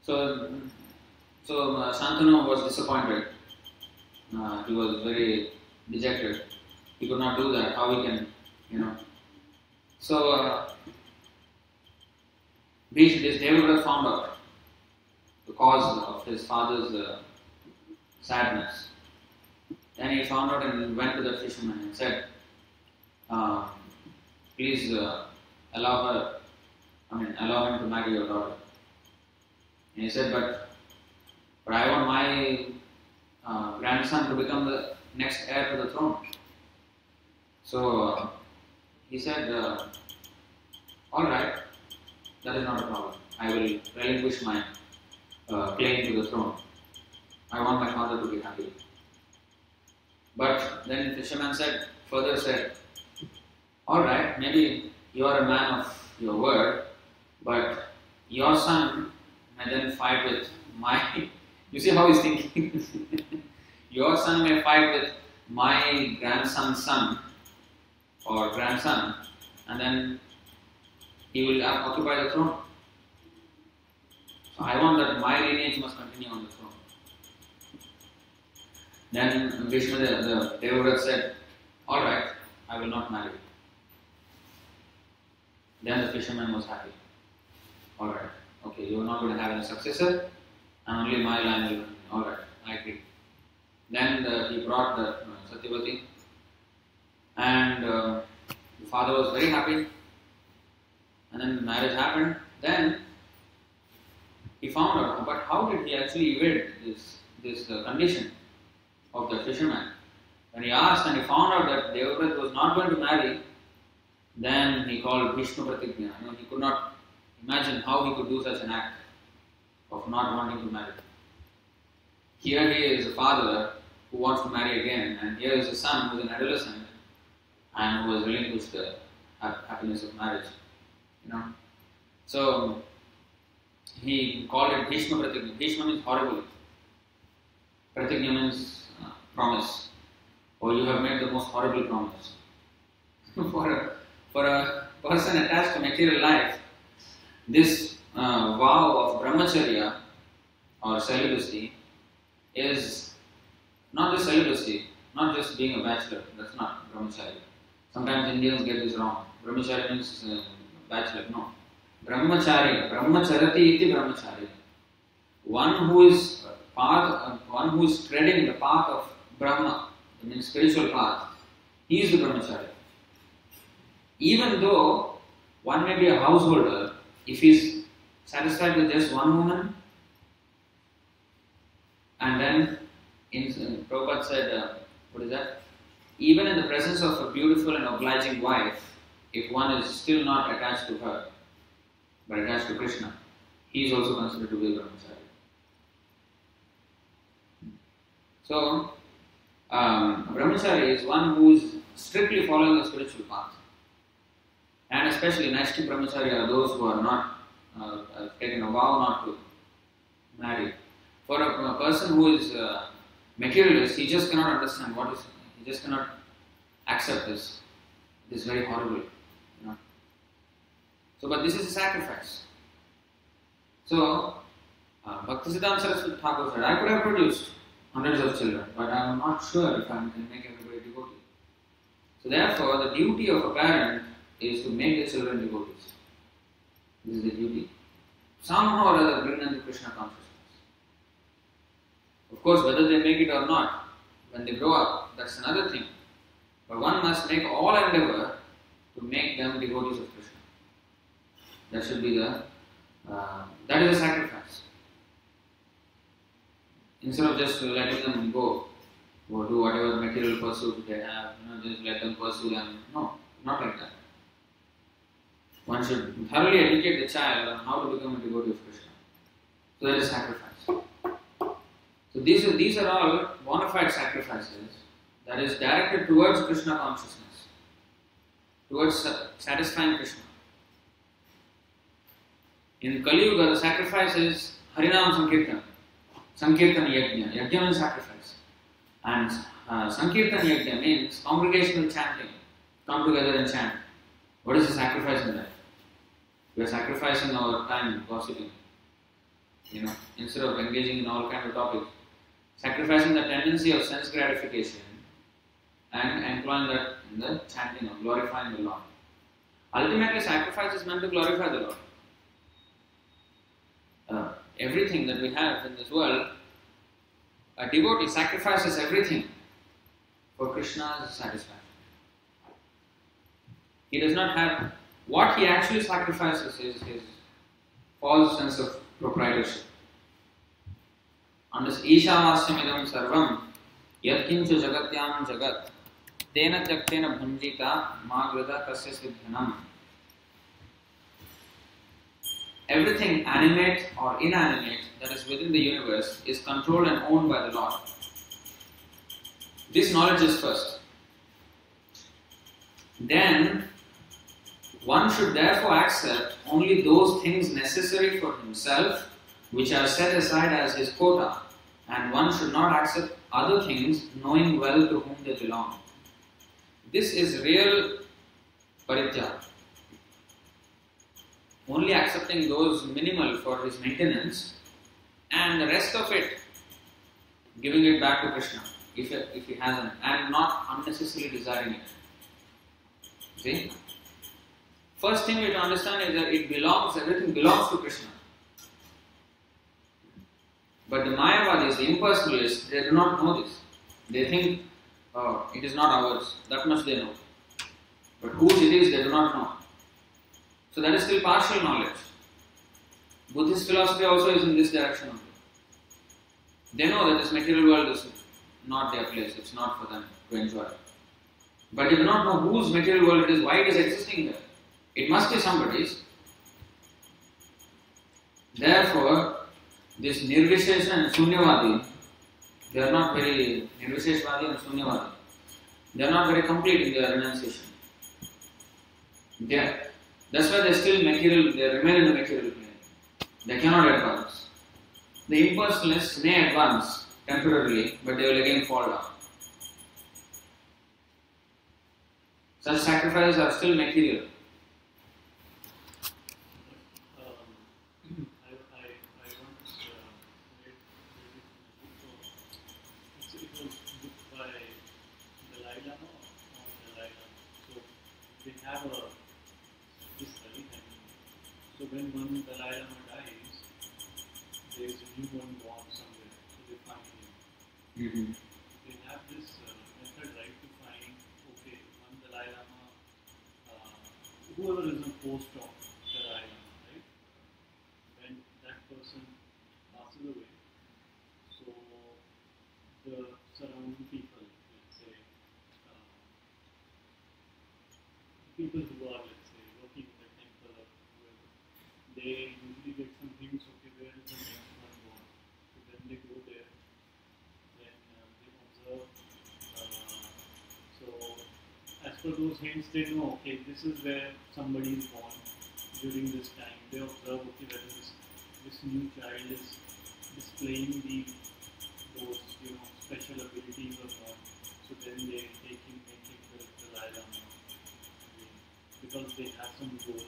Speaker 1: So Shantanu was disappointed. He was very dejected. He could not do that. How he can, So this Devavrat found out the cause of his father's sadness. Then he found out and went to the fisherman and said, "Please allow him to marry your daughter." And he said, but I want my grandson to become the next heir to the throne. So he said, "All right, that is not a problem. I will relinquish my claim to the throne. I want my father to be happy." But then the fisherman further said, "All right, maybe you are a man of your word, but your son may then fight with my..." You see how he's thinking? "Your son may fight with my grandson's son or grandson, and then he will occupy the throne. So I want that my lineage must continue on the throne." Then Vishnu, the Devavrat, said, "All right, I will not marry." Then the fisherman was happy. "All right, okay, you are not going to have any successor, and only my line will continue. All right, I agree." Then he brought the Tattvavit, and the father was very happy. And then the marriage happened. Then he found out, but how did he actually evade this condition of the fisherman? When he asked and he found out that Devavrat was not going to marry, then he called Vishnu Pratigna. He could not imagine how he could do such an act of not wanting to marry. here he is a father who wants to marry again, and here is a son who is an adolescent and who has relinquished the happiness of marriage. So he called it Bhishma Pratigna. Bhishma means horrible. Pratigna means promise. Or you have made the most horrible promise. for a person attached to material life, this vow of brahmacharya or celibacy is not just celibacy, not just being a bachelor. That's not brahmacharya. Sometimes Indians get this wrong. Brahmacharya means bachelor. No. Brahmachari, brahmacharati iti brahmachari. One who is treading the path of Brahma, I mean spiritual path, he is the brahmachari. Even though one may be a householder, if he is satisfied with just one woman, and then Prabhupada said, what is that? Even in the presence of a beautiful and obliging wife, if one is still not attached to her, but attached to Krishna, he is also considered to be a brahmachari. So, brahmachari is one who is strictly following the spiritual path. And especially Naishti brahmachari are those who are not taken a vow not to marry. For a person who is materialist, he just cannot understand he just cannot accept this. It is very horrible. So, but this is a sacrifice. So, Bhaktisiddhanta Saraswati Thakur said, I could have produced hundreds of children, but I am not sure if I can make everybody devotee. So therefore, the duty of a parent is to make the children devotees. This is the duty. Somehow or other bring them to Krishna consciousness. Of course, whether they make it or not, when they grow up, that's another thing. But one must make all endeavor to make them devotees of Krishna. That should be that is a sacrifice. Instead of just letting them go or do whatever material pursuit they have, just let them pursue them. No, not like that. One should thoroughly educate the child on how to become a devotee of Krishna. So that is sacrifice. So these are all bona fide sacrifices that is directed towards Krishna consciousness, towards satisfying Krishna. In Kali Yuga, the sacrifice is Harinam Sankirtan. Sankirtan Yajna. Yajna means sacrifice. And Sankirtan Yajna means congregational chanting. Come together and chant. What is the sacrifice in that? We are sacrificing our time gossiping. Instead of engaging in all kinds of topics. Sacrificing the tendency of sense gratification and employing that in the chanting of glorifying the Lord. Ultimately, sacrifice is meant to glorify the Lord. Everything that we have in this world, a devotee sacrifices everything for Krishna's satisfaction. He does not have, what he actually sacrifices is his false sense of proprietorship. On this Ishavasya sarvam yadkincha jagatyam jagat tena tyaktena bhunjita magrada tasya siddhanam. Everything animate or inanimate that is within the universe is controlled and owned by the Lord. This knowledge is first. Then, one should therefore accept only those things necessary for himself which are set aside as his quota, and one should not accept other things knowing well to whom they belong. This is real parityaga. Only accepting those minimal for his maintenance and the rest of it giving it back to Krishna if he hasn't, and not unnecessarily desiring it. See? First thing we have to understand is that everything belongs to Krishna. But the Mayavadis, the impersonalists, they do not know this. They think, oh, it is not ours. That much they know. But whose it is, they do not know. So that is still partial knowledge. Buddhist philosophy also is in this direction only. They know that this material world is not their place, it's not for them to enjoy. But they do not know whose material world it is, why it is existing there. It must be somebody's. Therefore, this Nirvishesha and Shunyavadi, They are not very Nirvisheshvadi and Sunyavadi. They are not very complete in their renunciation. That's why they still material. They remain in the material plane. They cannot advance. The impersonalists may advance temporarily, but they will again fall down. Such sacrifices are still material.
Speaker 2: I once read it was booked by Dalai Lama or Dalai Lama. So they have this study, so when one Dalai Lama dies, there is a new one born somewhere, so they find him. They have this method, right, to find, okay, one Dalai Lama, whoever is a post of Dalai Lama, right? When that person passes away, so the surrounding people, let's say, people who are, let's say, working in the temple or whoever, they usually get some hints, okay, where is the next one born? So then they go there, then they observe. So as per those hints, they know, okay, this is where somebody is born during this time. They observe, okay, whether this new child is displaying those special abilities or not. So then they take him, make him the Dalai Lama, because they have some goal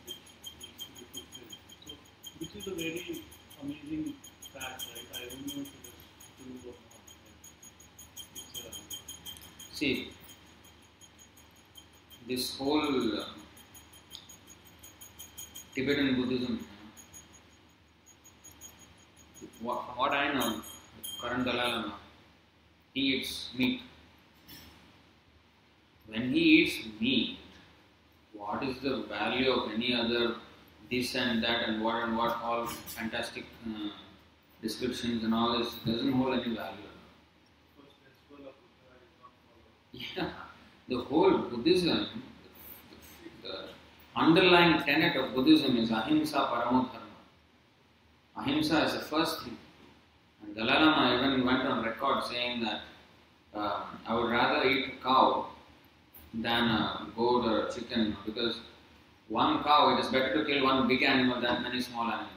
Speaker 2: which needs to be fulfilled. So which is a very amazing fact, right? I don't know if it is true or not. It's
Speaker 1: See, this whole Tibetan Buddhism, from what I know, current Dalai Lama, he eats meat. When he eats meat, what is the value of any other this and that and what all fantastic descriptions and all this doesn't hold any value. Yeah, the whole Buddhism, the underlying tenet of Buddhism is ahimsa paramo dharma. Ahimsa is the first thing. And Dalai Lama even went on record saying that I would rather eat a cow than a goat or a chicken, because one cow, it is better to kill one big animal than many small animals.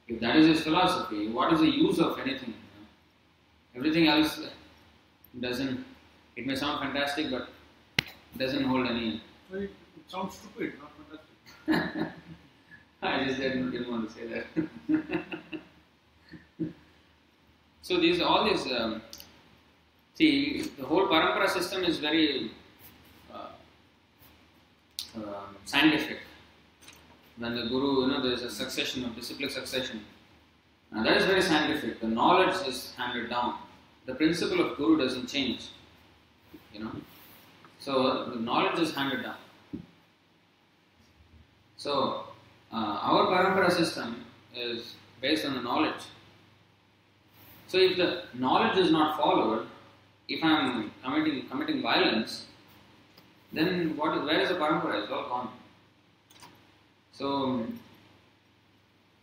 Speaker 1: If that is his philosophy, what is the use of anything? Everything else doesn't, it may sound fantastic, but doesn't hold any.
Speaker 3: Well, it sounds stupid, not fantastic.
Speaker 1: I just didn't want to say that. So see, the whole parampara system is very scientific. When the guru, there is a succession of disciplic succession. Now that is very scientific. The knowledge is handed down. The principle of guru doesn't change. So the knowledge is handed down. So our parampara system is based on the knowledge. So if the knowledge is not followed, if I am committing violence, then where is the parampara? It's all gone. So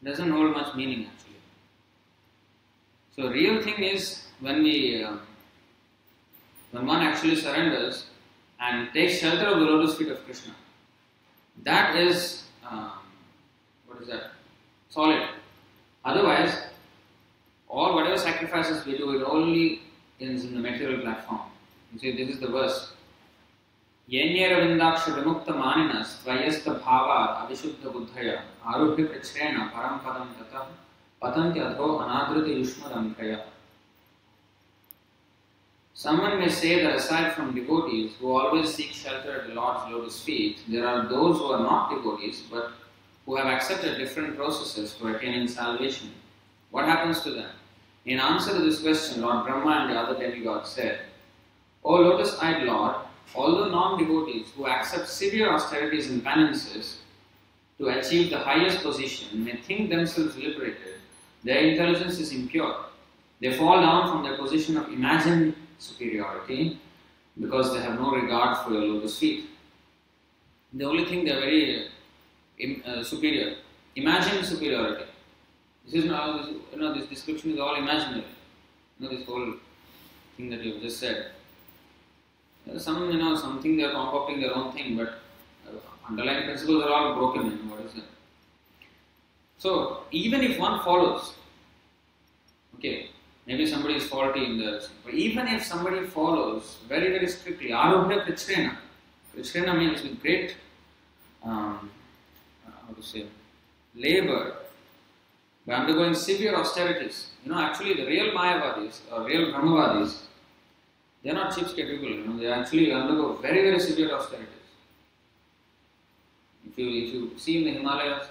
Speaker 1: it doesn't hold much meaning actually. So real thing is when one actually surrenders and takes shelter of the lotus feet of Krishna. That is solid. Otherwise, whatever sacrifices we do, it only ends in the material platform. You see, this is the verse. Yenyera vindaksha vimukta maninas tvayasta bhavad avishuddha buddhaya arubhya prachrena param padam tata patanti adho anadriti yushmadam kaya. Someone may say that aside from devotees who always seek shelter at the Lord's lotus feet, there are those who are not devotees but who have accepted different processes for attaining salvation. What happens to them? In answer to this question, Lord Brahma and the other demigods said, O lotus-eyed Lord, although non-devotees who accept severe austerities and penances to achieve the highest position may think themselves liberated, their intelligence is impure. They fall down from their position of imagined superiority because they have no regard for your lotus feet. They only think they are very superior. Imagined superiority. This is not, this description is all imaginary. This whole thing that you have just said. Something they are concocting their own thing, but underlying principles are all broken. What is it? So, even if one follows, okay, maybe somebody is faulty in this, but even if somebody follows very, very strictly, arubhya krichrena. Krichrena means with great, labor, by undergoing severe austerities. Actually the real Mayavadis or real Brahmavadis, they are not cheapskate people, they actually undergo very, very severe austerities. If you see in the Himalayas,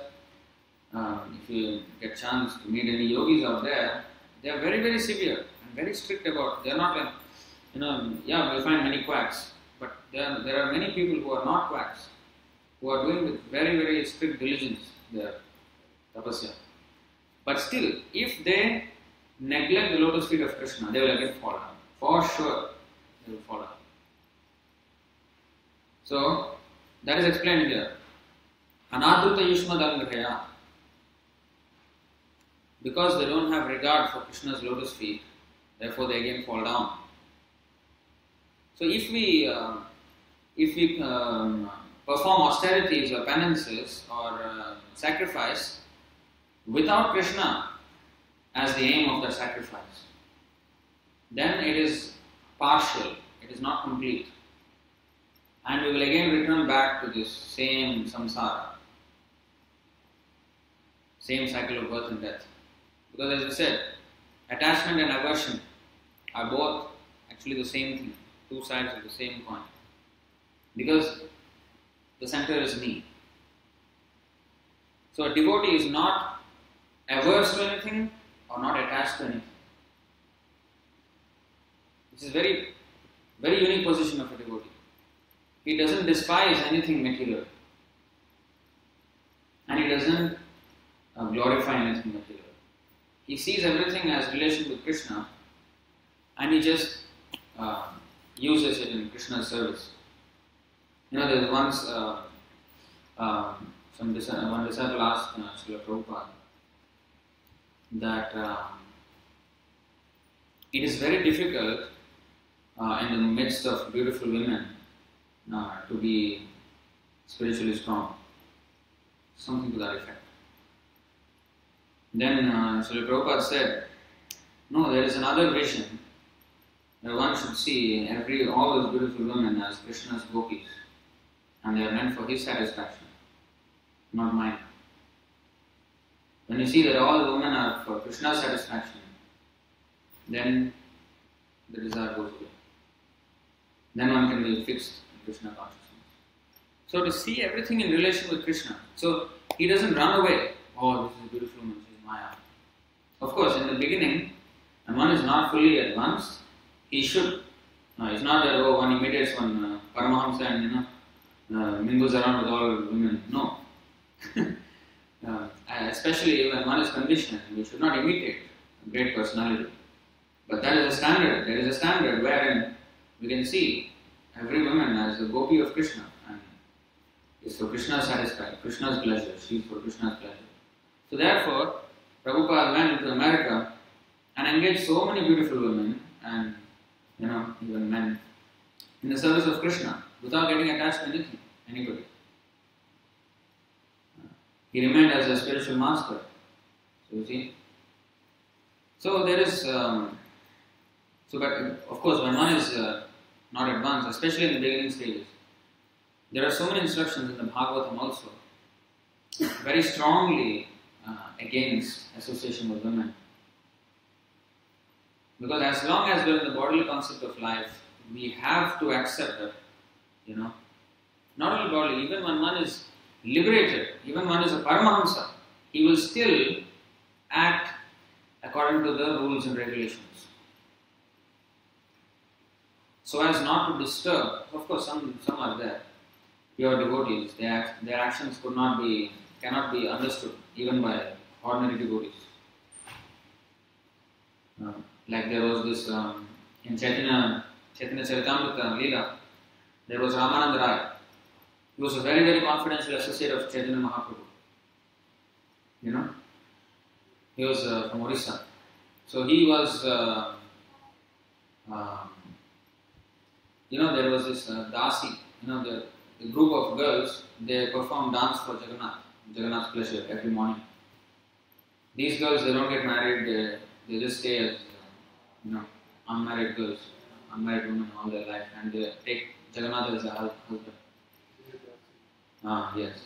Speaker 1: if you get chance to meet any yogis out there, they are very, very severe and very strict about. They are not like, we find many quacks, but there are many people who are not quacks, who are doing with very, very strict diligence their tapasya. But still, if they neglect the lotus feet of Krishna, they will again fall down. For sure, they will fall down. So, that is explained here. Anadruta yushmadangraya. Because they don't have regard for Krishna's lotus feet, therefore they again fall down. So if we perform austerities or penances or sacrifice without Krishna as the aim of the sacrifice, then it is partial, it is not complete. And we will again return back to this same samsara, same cycle of birth and death. Because as I said, attachment and aversion are both actually the same thing, two sides of the same coin. Because the center is me. So a devotee is not averse to anything or not attached to anything. This is very, very unique position of a devotee. He doesn't despise anything material. And he doesn't glorify anything material. He sees everything as relation with Krishna and he just uses it in Krishna's service. There was once one disciple asked Srila Prabhupada that it is very difficult in the midst of beautiful women to be spiritually strong. Something to that effect. Then Srila Prabhupada said, no, there is another vision where one should see all those beautiful women as Krishna's gopis, and they are meant for his satisfaction, not mine. When you see that all the women are for Krishna's satisfaction, then the desire goes away. Then one can be fixed in Krishna consciousness. So to see everything in relation with Krishna, so he doesn't run away. Oh, this is a beautiful woman, she is Maya. Of course, in the beginning, when one is not fully advanced, he should. It's not that one imitates one Paramahamsa and mingles around with all women. No. Especially when one is conditioned, we should not imitate a great personality. But that is a standard. There is a standard wherein we can see every woman as the gopi of Krishna and is for Krishna's satisfaction, Krishna's pleasure. She is for Krishna's pleasure. So therefore, Prabhupada went to America and engaged so many beautiful women and even men in the service of Krishna without getting attached to anything, anybody. He remained as a spiritual master. So you see. So there is, but of course when one is not advanced, especially in the beginning stages, there are so many instructions in the Bhagavatam also, very strongly against association with women. Because as long as we are in the bodily concept of life, we have to accept that, not only bodily, even when one is liberated, even one is a Paramahamsa, he will still act according to the rules and regulations. So as not to disturb, of course some are there, pure devotees, their actions cannot be understood even by ordinary devotees. Like there was this, in Chaitanya Charitamrita Leela, there was Ramananda Rai. He was a very, very confidential associate of Chaitanya Mahaprabhu. He was from Orissa. So he was, there was this dāsi, the group of girls, they perform dance for Jagannath's pleasure every morning. These girls, they don't get married, they just stay as, unmarried girls, unmarried women all their life, and they take Jagannath as a husband. Yes.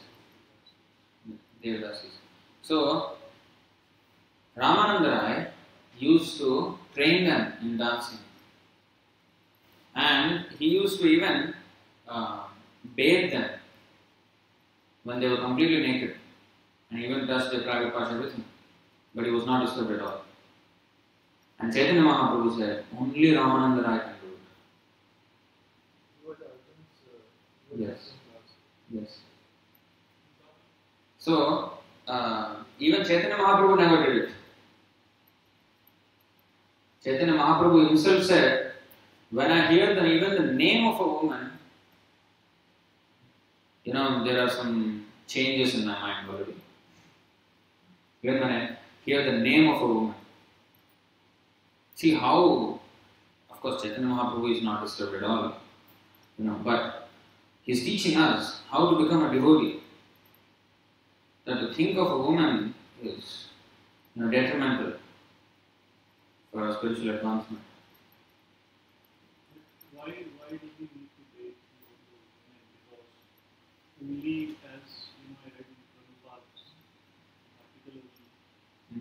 Speaker 1: Devadasis. So, Ramananda Rai used to train them in dancing. And he used to even bathe them when they were completely naked. And even touched their private parts, everything. But he was not disturbed at all. And Chaitanya Mahaprabhu said, only Ramananda Rai can do it. Yes. Yes. So, even Chaitanya Mahaprabhu never did it. Chaitanya Mahaprabhu himself said, when I hear even the name of a woman, there are some changes in my mind already. Even when I hear the name of a woman, see how, of course Chaitanya Mahaprabhu is not disturbed at all, but he's teaching us how to become a devotee. That to think of a woman is detrimental for our spiritual advancement.
Speaker 2: Why do we need to date women? Because only as I read in Prabhupada's article, I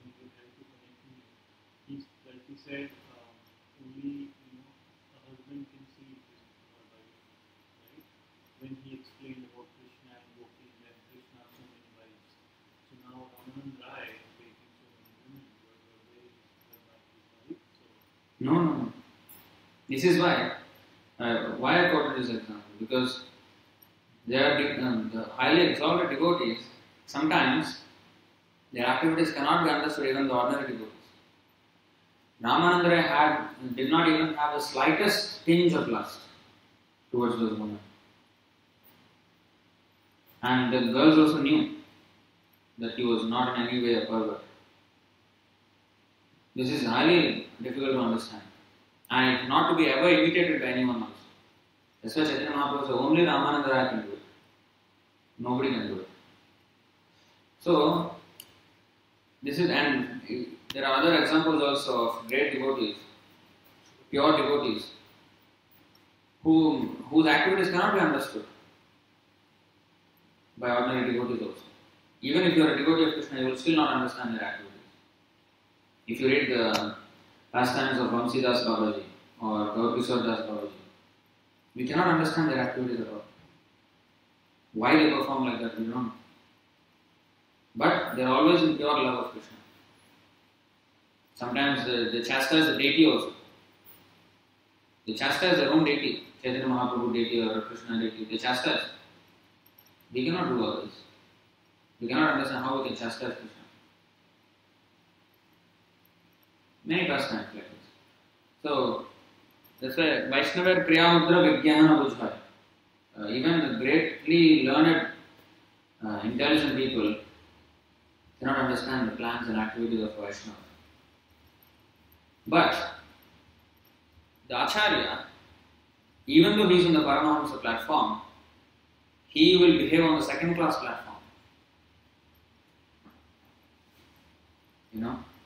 Speaker 2: needed help to connect me. He said only a husband can see his wife, right? When he explained about Krishna and Gopi and Krishna so many wives. So now Ramananda Rai is dating so many women. Where is his wife?
Speaker 1: No. This is why I quoted this example, because they are the highly exalted devotees. Sometimes their activities cannot be understood even the ordinary devotees. Ramananda Rai did not even have the slightest tinge of lust towards those women. And the girls also knew that he was not in any way a pervert. This is highly difficult to understand. And not to be ever imitated by anyone else. That's why Chaitanya Mahaprabhu said, only Ramananda Rai can do it. Nobody can do it. So, and there are other examples also of great devotees, pure devotees, whose activities cannot be understood by ordinary devotees also. Even if you are a devotee of Krishna, you will still not understand their activities. If you read the pastimes of Vamsidas Babaji or Gaurkishore Das Babaji, we cannot understand their activities at all. Why they perform like that, we don't know. But they are always in pure love of Krishna. Sometimes they chastise the deity also. They chastise their own deity, Chaitanya Mahaprabhu deity or Krishna deity. They chastise. We cannot do all this. We cannot understand how we can chastise Krishna. Many pastimes like this. So, that's why Vaishnava Priyamudra Vijnana Bujhai. Even the greatly learned, intelligent people cannot understand the plans and activities of Vaishnava. But the Acharya, even though he is on the Paramahamsa platform, he will behave on the second class platform.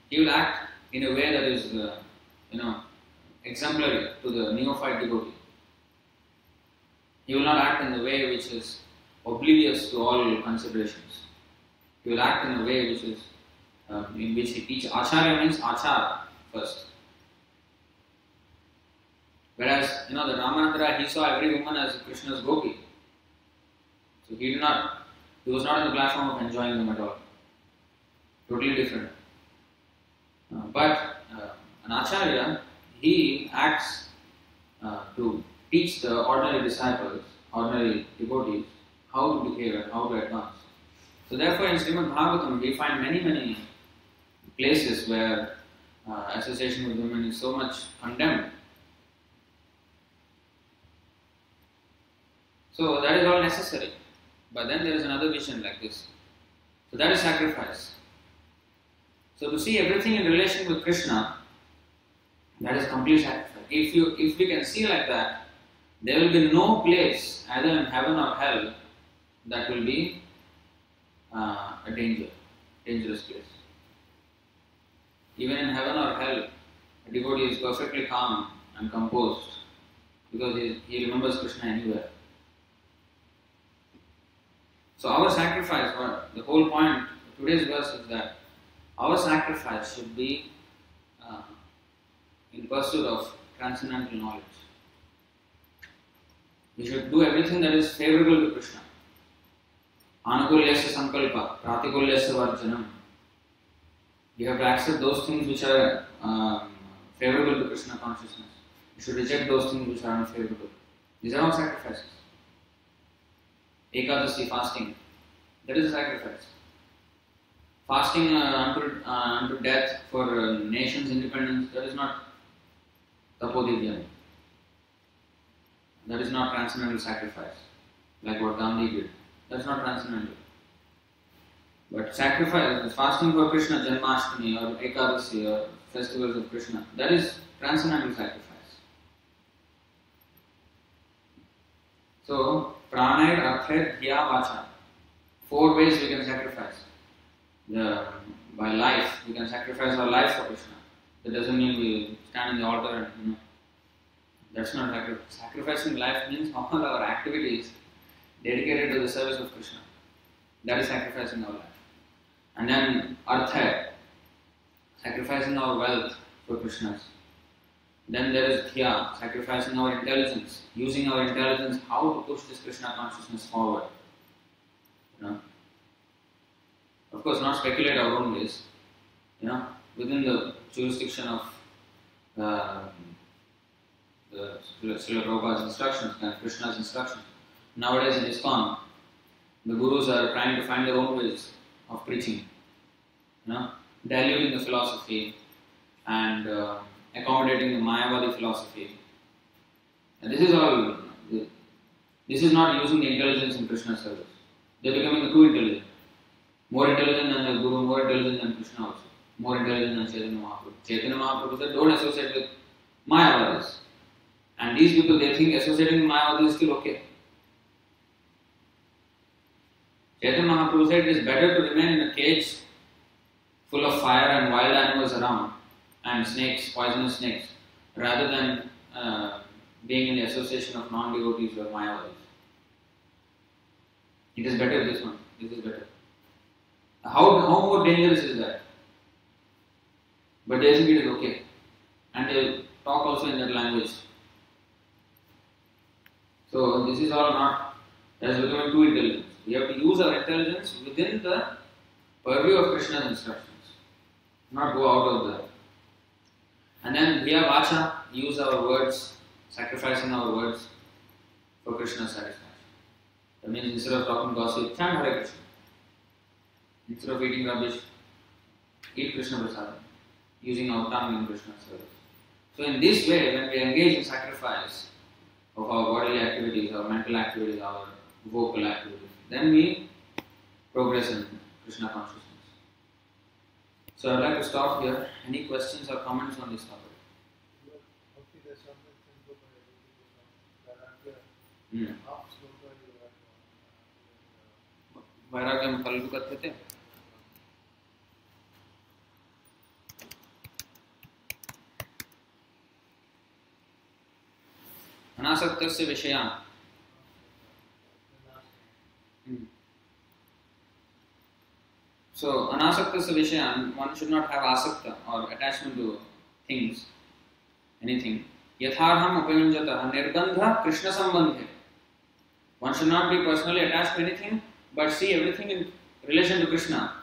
Speaker 1: He will act in a way that is, exemplary to the neophyte devotee. He will not act in the way which is oblivious to all considerations. He will act in a way which is, in which he teaches. Acharya means achara first. Whereas, the Ramananda Rai, he saw every woman as Krishna's gopi. So he was not on the platform of enjoying them at all. Totally different. But an Acharya, he acts to teach the ordinary disciples, ordinary devotees, how to behave and how to advance. So therefore in Srimad Bhagavatam we find many places where association with women is so much condemned. So that is all necessary. But then there is another vision like this. So that is sacrifice. So to see everything in relation with Krishna, that is complete sacrifice. If we can see like that, there will be no place, either in heaven or hell, that will be a dangerous place. Even in heaven or hell, a devotee is perfectly calm and composed because he remembers Krishna anywhere. So our sacrifice, the whole point of today's verse is that our sacrifice should be in pursuit of transcendental knowledge. We should do everything that is favorable to Krishna. Anukulyasya sankalpa, pratikulyasya varjanam. You have to accept those things which are favorable to Krishna consciousness. You should reject those things which are unfavorable. These are all sacrifices. Ekadasi, fasting, that is a sacrifice. Fasting unto death for nation's independence, that is not tapodivyam. That is not transcendental sacrifice, like what Gandhi did. That is not transcendental. But sacrifice, fasting for Krishna, Janmashtami or Ekadasi or festivals of Krishna, that is transcendental sacrifice. So, pranair, arthair, dhya, vacha. 4 ways we can sacrifice. By life, we can sacrifice our life for Krishna. That doesn't mean we stand in the altar and that's not sacrifice. Sacrificing life means all our activities dedicated to the service of Krishna. That is sacrificing our life. And then artha, sacrificing our wealth for Krishna's. Then there is dhya, sacrificing our intelligence, using our intelligence how to push this Krishna consciousness forward. Of course, not speculate our own ways. Within the jurisdiction of the Srila Prabhupada's instructions and Krishna's instructions. Nowadays in ISKCOM, the gurus are trying to find their own ways of preaching, diluting the philosophy and accommodating the Mayavadi philosophy. And this is not using the intelligence in Krishna's service. They are becoming too intelligent. More intelligent than the Guru, more intelligent than Krishna also. More intelligent than Chaitanya Mahaprabhu. Chaitanya Mahaprabhu said, don't associate with Mayavadis. And these people, they think associating with Mayavadis is still okay. Chaitanya Mahaprabhu said it is better to remain in a cage full of fire and wild animals around and snakes, poisonous snakes, rather than being in the association of non-devotees or Mayavadis. It is better this one. This is better. How more dangerous is that? But they think it is okay. And they talk also in that language. So this is all not, that is becoming too intelligent. We have to use our intelligence within the purview of Krishna's instructions. Not go out of that. And then via vacha, use our words, sacrificing our words for Krishna's satisfaction. That means instead of talking gossip, chant Hare Krishna. Instead of eating rubbish, eat Krishna Prasadam, using our tongue in Krishna's service. So in this way, when we engage in sacrifice of our bodily activities, our mental activities, our vocal activities, then we progress in Krishna consciousness. So I'd like to stop here. Any questions or comments on this topic? वैराग्यम कल्प करते थे. अनासक्तस्य विषयान्. So anasaktasya vishayan, one should not have asakta or attachment to things, anything. Yatharham upayunjatah nirbandha Krishna sambandhe. One should not be personally attached to anything, but see everything in relation to Krishna.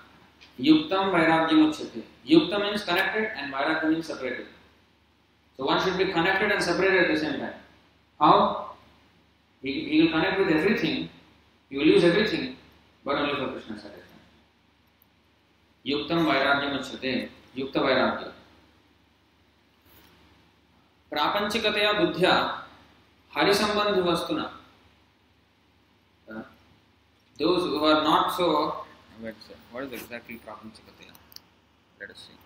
Speaker 1: Yuktam vairagyam uchyate. Yukta means connected and vairagya means separated. So one should be connected and separated at the same time. How? He will connect with everything, he will use everything, but only for Krishna's satisfaction. Yuktam vairagyam uchyate. Yukta vairagya. Prapanchikataya buddhya harisambandhi vastuna. Those who are not so... What is exactly prapanchikataya? Let us see.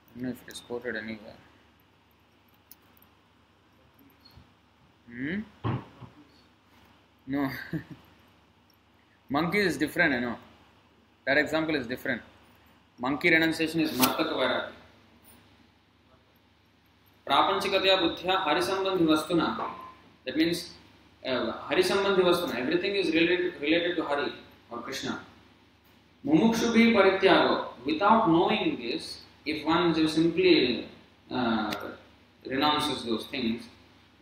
Speaker 1: I don't know if it is quoted anywhere. No. Monkey is different, you know. That example is different. Monkey renunciation is martaka vairagya. Prapanchikatya buddhya harisambandhi vastuna. That means harisambandhi vastuna. Everything is related to Hari or Krishna. Mumukshubhi parityago. Without knowing this, if one just simply renounces those things,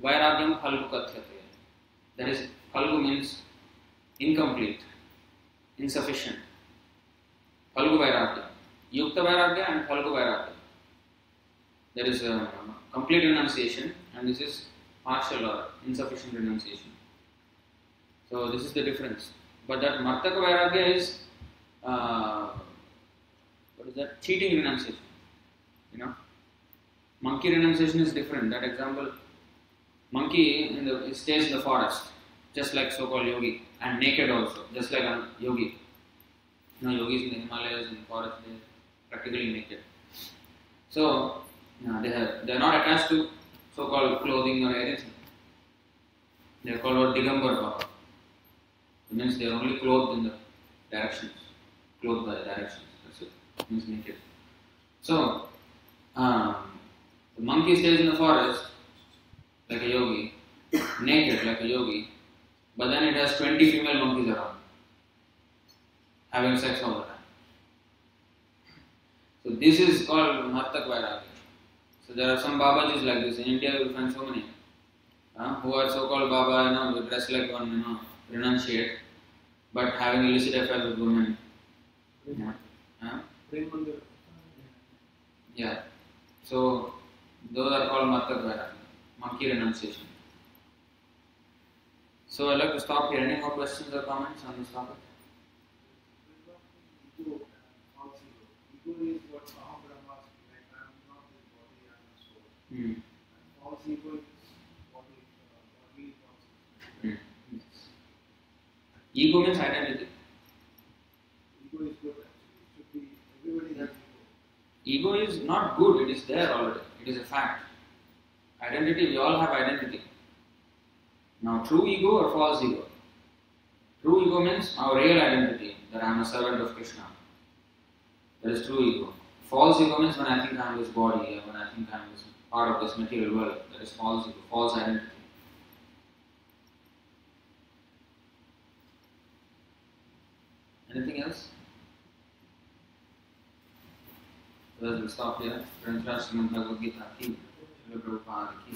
Speaker 1: vairagyam phalgu kathyate. That is, phalgu means incomplete, insufficient. Phalgu vairagya. Yukta vairagya and phalgu vairagya. There is a complete renunciation and this is partial or insufficient renunciation. So this is the difference. But that martaka vairagya is what is that? Cheating renunciation. You know, monkey renunciation is different. That example, monkey it stays in the forest, just like so-called yogi, and naked also, just like a yogi. You know, yogis in the Himalayas and forest, they are practically naked. So they are not attached to so-called clothing or anything. They are called Digambar Bhava. It means they are only clothed in the directions, clothed by the directions. That's it. It means naked. So the monkey stays in the forest like a yogi, naked like a yogi, but then it has 20 female monkeys around, having sex all the time. So this is called Martak Vairagya. So there are some Babajis like this. In India you will find so many who are so-called Baba, you know, dressed like one, you know, renunciate, but having illicit affairs with women. Yeah. So those are called Martak Vairagya, monkey renunciation. So I'd like to stop here. Any more questions or comments on this topic?
Speaker 3: Ego, false ego. Ego is what Aham Brahmas, like I am not this body, I am a soul. And false ego is body consciousness.
Speaker 1: Yes. Ego means identity.
Speaker 3: Ego is good actually. It should be, everybody has ego.
Speaker 1: Ego is not good, it is there already. It is a fact. Identity, we all have identity. Now, true ego or false ego? True ego means our real identity, that I am a servant of Krishna. That is true ego. False ego means when I think I am this body, or when I think I am this part of this material world. That is false ego, false identity. Anything else? So we'll stop here. Srimad Bhagavad Gita ki, Srila Prabhupada ki,